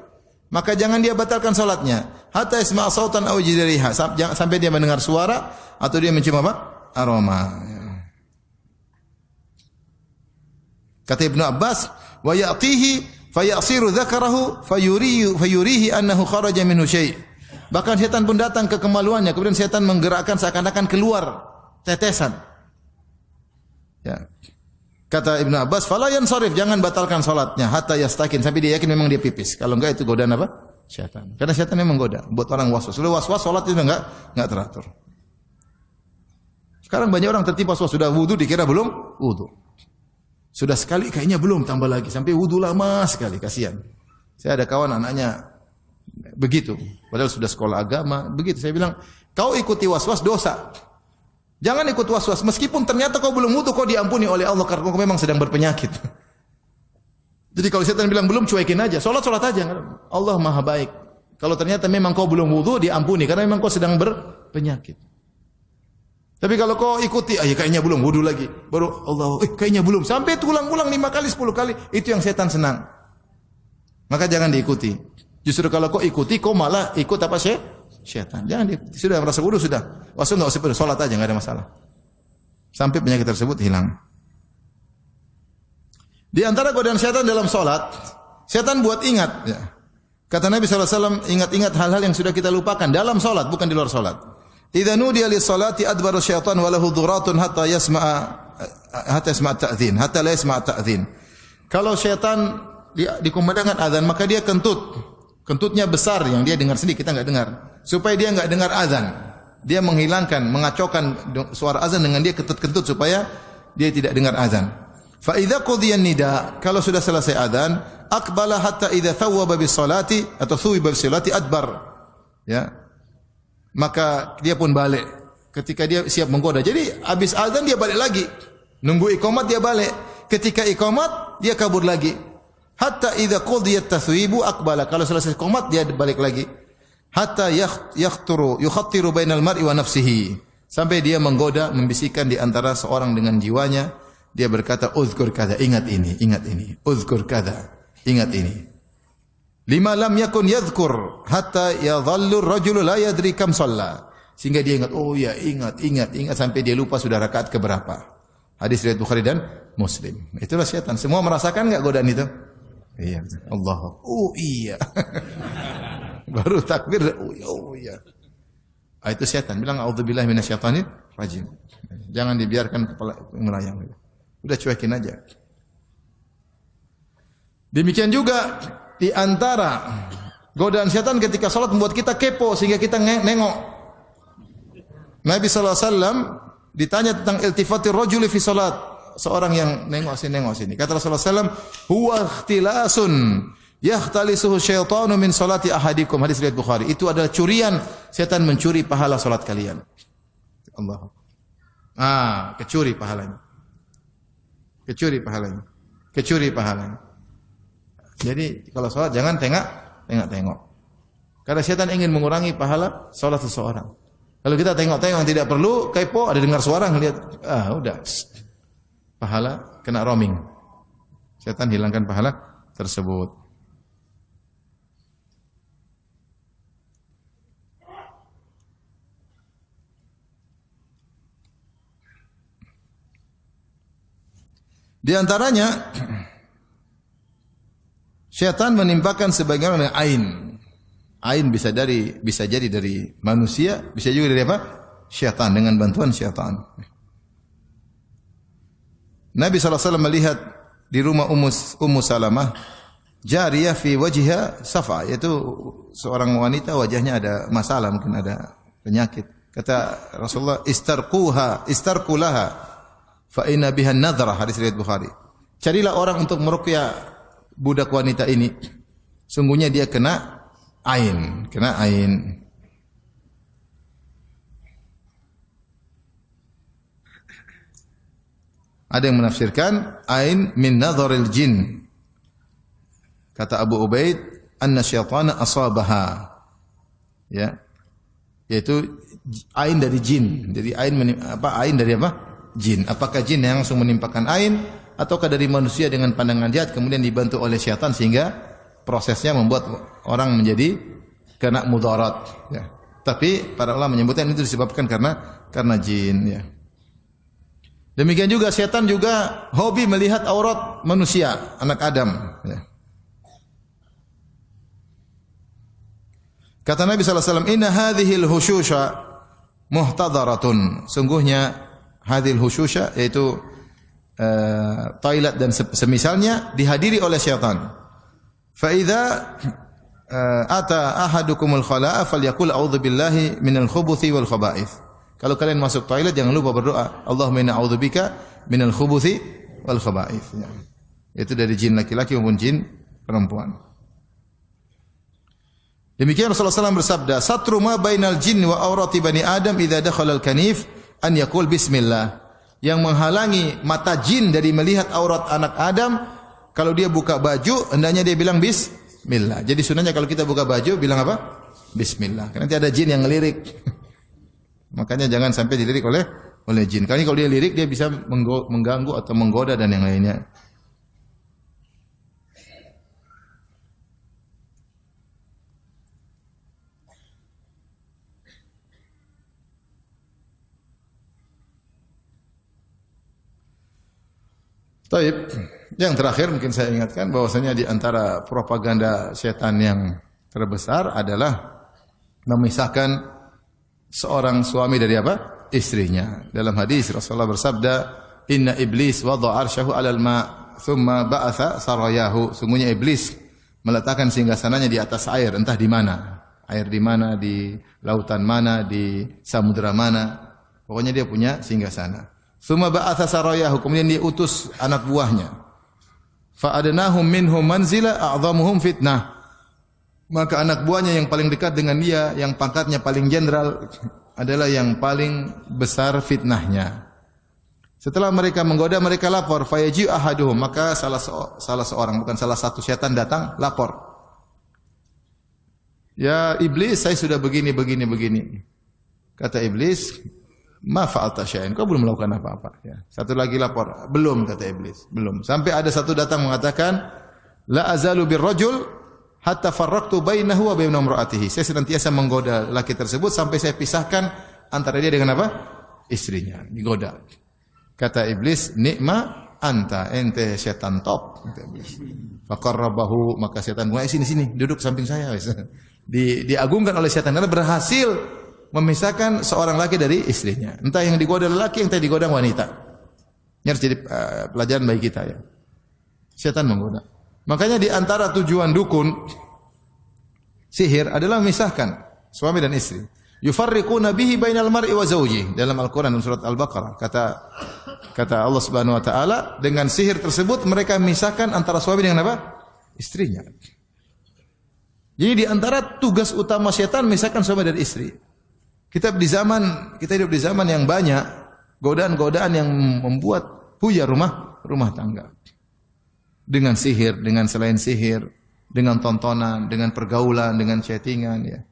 maka jangan dia batalkan salatnya. Hatta yasma' sautan aw jidriha, sampai dia mendengar suara atau dia mencium apa? Aroma. Kata Ibnu Abbas, "Wa ya'tihi fayasiru dzakarahu fayurihi annahu kharaja minhu syai'." Bahkan setan pun datang ke kemaluannya, kemudian setan menggerakkan seakan-akan keluar tetesan. Ya. Kata Ibnu Abbas, "Fala yansarif," jangan batalkan salatnya hatta yastakin, sampai dia yakin memang dia pipis. Kalau enggak itu godaan apa? Setan. Karena setan memang goda, buat orang waswas. Kalau waswas salat itu enggak teratur. Sekarang banyak orang tertipu waswas, sudah wudu dikira belum wudu. Sudah sekali kayaknya belum, tambah lagi sampai wudu lama sekali, kasihan. Saya ada kawan anaknya begitu, padahal sudah sekolah agama, begitu. Saya bilang, "Kau ikuti waswas dosa. Jangan ikut waswas meskipun ternyata kau belum wudu, kau diampuni oleh Allah karena kau memang sedang berpenyakit." Jadi kalau setan bilang belum, cuekin aja, salat aja. Allah Maha baik. Kalau ternyata memang kau belum wudu, diampuni karena memang kau sedang berpenyakit. Tapi kalau kau ikuti, kayaknya belum, wudu lagi. Baru Allah, kayaknya belum. Sampai ulang-ulang 5 kali, 10 kali. Itu yang setan senang. Maka jangan diikuti. Justru kalau kau ikuti, kau malah ikut apa sih? Setan. Jangan diikuti. Sudah merasa wudu, sudah. Waswa enggak usah, salat aja, enggak ada masalah. Sampai penyakit tersebut hilang. Di antara godaan setan dalam salat, setan buat ingat. Ya. Kata Nabi SAW, ingat-ingat hal-hal yang sudah kita lupakan dalam salat, bukan di luar salat. Idza nudiya lis-salati adbara syaitan wa lahu dhuratun hatta yasma'a ta'dzin, hatta la yasma'a ta'dzin. Kalau syaitan dikumandangkan azan, maka dia kentut. Kentutnya besar yang dia dengar sendiri, kita enggak dengar. Supaya dia enggak dengar azan. Dia menghilangkan, mengacaukan suara azan dengan dia kentut-kentut supaya dia tidak dengar azan. Fa idza qudiya nida, kalau sudah selesai azan, aqbala hatta idza thawwaba bis-salati atau thuwiba bis-salati adbar. Ya. Maka dia pun balik ketika dia siap menggoda. Jadi habis azan dia balik lagi. Nunggu iqamat dia balik. Ketika iqamat dia kabur lagi. Hatta idza qudiyat tathwibu aqbala. Kalau selesai iqamat dia balik lagi. Hatta yukhattiru bainal mar'i wa nafsihi. Sampai dia menggoda, membisikkan di antara seorang dengan jiwanya. Dia berkata, "Uzkur kada, ingat ini, ingat ini. Uzkur kada, ingat ini." Lima lam yakun yadhkur hatta yadhallu ar-rajulu la yadri kam shalla. Sehingga dia ingat, oh ya, ingat sampai dia lupa sudah rakaat ke berapa. Hadis riwayat Bukhari dan Muslim. Itulah syaitan. Semua merasakan enggak godaan itu? Iya. Allah. Oh iya. Baru takbir, oh iya. Itu syaitan. Bilang a'udzubillahi minasyaitonir rajim. Jangan dibiarkan kepala melayang. Udah cuekin aja. Demikian juga di antara godaan syaitan ketika salat membuat kita kepo sehingga kita nengok. Nabi sallallahu alaihi wasallam ditanya tentang iltifatir rajuli fi salat, seorang yang nengok sini. Kata Rasulullah sallallahu alaihi wasallam, "Huwa ikhtilasun yakhtalisuhu syaitanu min salati ahadikum." Hadis riwayat Bukhari. Itu adalah curian, setan mencuri pahala salat kalian. Allah. Kecuri pahalanya. Jadi kalau salat jangan tengok. Karena setan ingin mengurangi pahala salat seseorang. Kalau kita tengok-tengok yang tidak perlu, kepo, ada dengar suara, ngelihat, udah. Pahala kena roaming. Setan hilangkan pahala tersebut. Di antaranya, setan menimpakan sebagian ain. Ain bisa jadi dari manusia, bisa juga dari apa? Syaitan, dengan bantuan syaitan. Nabi SAW melihat di rumah Ummu Salamah, jariyah fi wajhiha safa, yaitu seorang wanita wajahnya ada masalah, mungkin ada penyakit. Kata Rasulullah, istarqu laha fa inna biha nadhrah, hadis riwayat Bukhari. Carilah orang untuk meruqyah budak wanita ini. Sungguhnya dia kena ain. Ada yang menafsirkan ain min nadharil jin. Kata Abu Ubaid, anna syaitana asabaha. Ya. Yaitu ain dari jin. Jadi ain dari apa? Jin. Apakah jin yang langsung menimpakan ain ataukah dari manusia dengan pandangan jahat kemudian dibantu oleh syaitan sehingga prosesnya membuat orang menjadi kena mudarat, ya. Tapi para ulama menyebutkan itu disebabkan karena jin, ya. Demikian juga setan juga hobi melihat aurat manusia, anak Adam, ya. Kata Nabi sallallahu alaihi wasallam, "Inna hadhil hushusha muhtadaratun." Sungguhnya hadhil hushusha yaitu toilet dan semisalnya dihadiri oleh syaitan. Fa idza ata ahadukumul khala'a falyaqul a'udzu billahi minal khubuthi wal khaba'ith. Kalau kalian masuk toilet jangan lupa berdoa, Allahumma inna a'udzubika minal khubuthi wal khaba'ith. Ya. Itu dari jin laki-laki maupun jin perempuan. Demikian Rasulullah SAW bersabda, "Satru ma bainal jinni wa aurati bani Adam idza dakhala al-kanif an yaqul bismillah." Yang menghalangi mata jin dari melihat aurat anak Adam, kalau dia buka baju, hendaknya dia bilang bismillah. Jadi sunahnya kalau kita buka baju, bilang apa? Bismillah. Karena nanti ada jin yang ngelirik. Makanya jangan sampai dilirik oleh jin. Karena kalau dia lirik, dia bisa mengganggu atau menggoda dan yang lainnya. Taib, yang terakhir mungkin saya ingatkan bahwasanya di antara propaganda setan yang terbesar adalah memisahkan seorang suami dari apa? Istrinya. Dalam hadis Rasulullah bersabda, "Inna iblis wada'a arsyahu 'alal ma', thumma ba'atha sarayahu." Sungguhnya iblis meletakkan singgasananya di atas air, entah di mana. Air di mana, di lautan mana, di samudera mana. Pokoknya dia punya singgasana. Tsumma ba'atha sarayahu, kemudian dia utus anak buahnya. Fa adnahum minhum manzila a'dhamuhum fitnah. Maka anak buahnya yang paling dekat dengan dia, yang pangkatnya paling jenderal adalah yang paling besar fitnahnya. Setelah mereka menggoda, mereka lapor, fayaji ahaduhum, maka salah seorang, bukan salah satu setan datang lapor. Ya iblis, saya sudah begini. Kata iblis, ma fa'alta syai'an, kau belum melakukan apa-apa, ya. Satu lagi lapor, belum, kata iblis, belum. Sampai ada satu datang mengatakan, la azalu birrajul hatta farraqtu bainahu wa baina imra'atihi. Saya senantiasa menggoda laki tersebut sampai saya pisahkan antara dia dengan apa? Istrinya. Digoda. Kata iblis, "Nikma anta, ente setan top." Kata iblis. Faqarrabahu, maka setan, "Wah, sini, duduk samping saya." Diagungkan oleh setan karena berhasil memisahkan seorang laki dari istrinya. Entah yang digoda laki, entah digoda wanita. Ini harus jadi pelajaran bagi kita ya. Setan menggoda. Makanya di antara tujuan dukun sihir adalah memisahkan suami dan istri. Yufarriquna bihi bainal mar'i wa zawjihi. Dalam Al-Qur'an dalam surat Al-Baqarah kata Allah Subhanahu wa taala, dengan sihir tersebut mereka memisahkan antara suami dengan apa? Istrinya. Jadi di antara tugas utama setan memisahkan suami dan istri. Kita hidup di zaman yang banyak godaan-godaan yang membuat buyar rumah tangga. Dengan sihir, dengan selain sihir, dengan tontonan, dengan pergaulan, dengan chattingan, ya.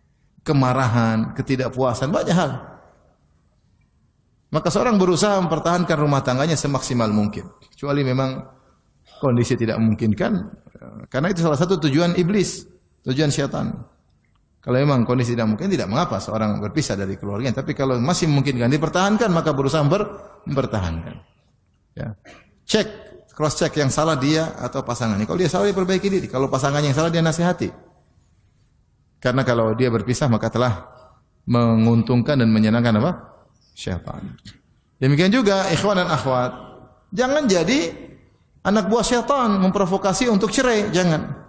Kemarahan, ketidakpuasan, banyak hal. Maka seorang berusaha mempertahankan rumah tangganya semaksimal mungkin. Kecuali memang kondisi tidak memungkinkan. Karena itu salah satu tujuan iblis, tujuan syaitan. Kalau memang kondisi tidak mungkin, tidak mengapa seorang berpisah dari keluarganya. Tapi kalau masih memungkinkan dipertahankan, maka berusaha mempertahankan. Ya. Cross check yang salah dia atau pasangannya. Kalau dia salah, dia perbaiki diri. Kalau pasangannya yang salah, dia nasihati. Karena kalau dia berpisah, maka telah menguntungkan dan menyenangkan apa? Syaitan. Demikian juga ikhwan dan akhwat. Jangan jadi anak buah syaitan memprovokasi untuk cerai. Jangan.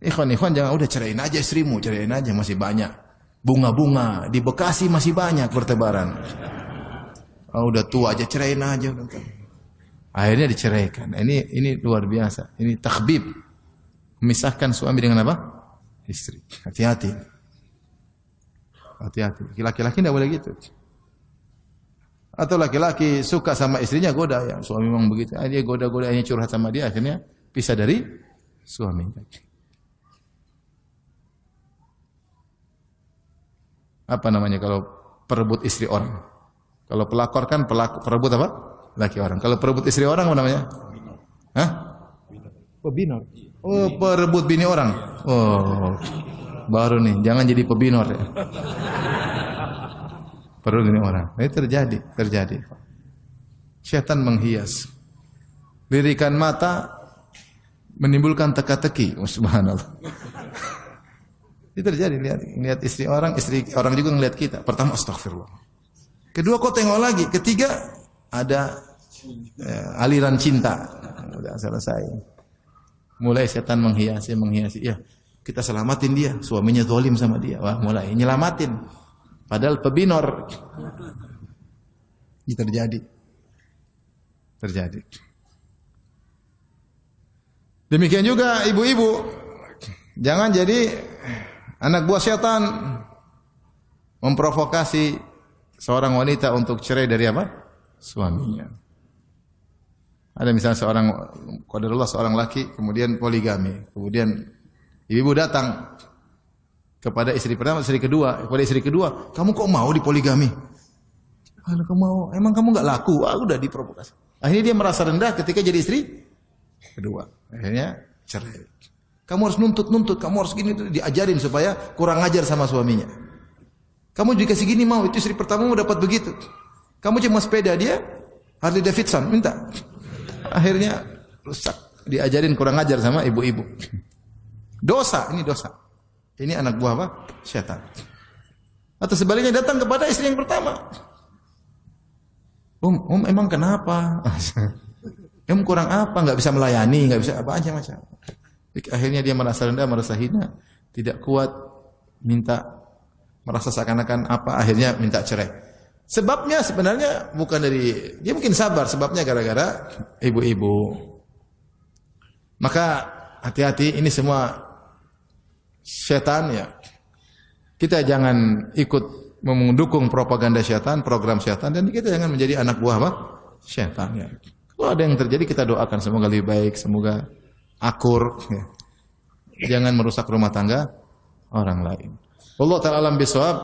Ikhwan, jangan udah ceraiin aja istrimu, ceraiin aja, masih banyak. Bunga-bunga di Bekasi masih banyak bertebaran. Oh, udah tua aja, ceraiin aja. Akhirnya diceraikan. Ini luar biasa. Ini takhbib. Memisahkan suami dengan apa? Istri. Hati-hati. Laki-laki tidak boleh gitu. Atau laki-laki suka sama istrinya, goda ya. Suami memang begitu. Dia goda-godanya curhat sama dia, akhirnya pisah dari suaminya. Apa namanya kalau perebut istri orang? Kalau pelakor kan perebut apa? Laki orang. Kalau perebut istri orang apa namanya? Hah? Pebinor. Oh, perebut bini orang. Oh, baru nih. Jangan jadi pebinor ya. Perebut bini orang. Ini terjadi. Syaitan menghias. Lirikan mata menimbulkan teka-teki. Oh, subhanallah. Itu terjadi, lihat istri orang juga ngelihat kita. Pertama astagfirullah. Kedua kau tengok lagi, ketiga ada aliran cinta. Udah selesai. Mulai setan menghiasi. Ya, kita selamatin dia, suaminya zalim sama dia. Wah, mulai nyelamatin. Padahal pebinor. Ini terjadi. Demikian juga ibu-ibu. Jangan jadi anak buah setan memprovokasi seorang wanita untuk cerai dari apa? Suaminya. Ada misalnya seorang laki kemudian poligami. Kemudian ibu datang kepada istri pertama, kepada istri kedua, "Kamu kok mau dipoligami?" "Kalau kamu mau, emang kamu enggak laku?" Udah diprovokasi. Akhirnya dia merasa rendah ketika jadi istri kedua. Akhirnya cerai. Kamu harus nuntut, kamu harus gini, diajarin supaya kurang ajar sama suaminya. Kamu dikasih gini mau, itu istri pertama mau dapat begitu. Kamu cuma sepeda, dia Harley Davidson, minta. Akhirnya rusak, diajarin kurang ajar sama ibu-ibu. Dosa. Ini anak buah apa? Syaitan. Atau sebaliknya datang kepada istri yang pertama. Emang kenapa? Kurang apa? Enggak bisa melayani, enggak bisa apa aja macam. Akhirnya dia merasa rendah, merasa hina, tidak kuat, merasa seakan-akan akhirnya minta cerai. Sebabnya sebenarnya bukan dari dia, mungkin sabar, sebabnya gara-gara ibu-ibu. Maka hati-hati, ini semua setan ya. Kita jangan ikut mendukung propaganda setan, program setan, dan kita jangan menjadi anak buah apa? Setan ya. Kalau ada yang terjadi, kita doakan semoga lebih baik, semoga akur, ya. Jangan merusak rumah tangga orang lain. Allah Ta'ala alam bisawab.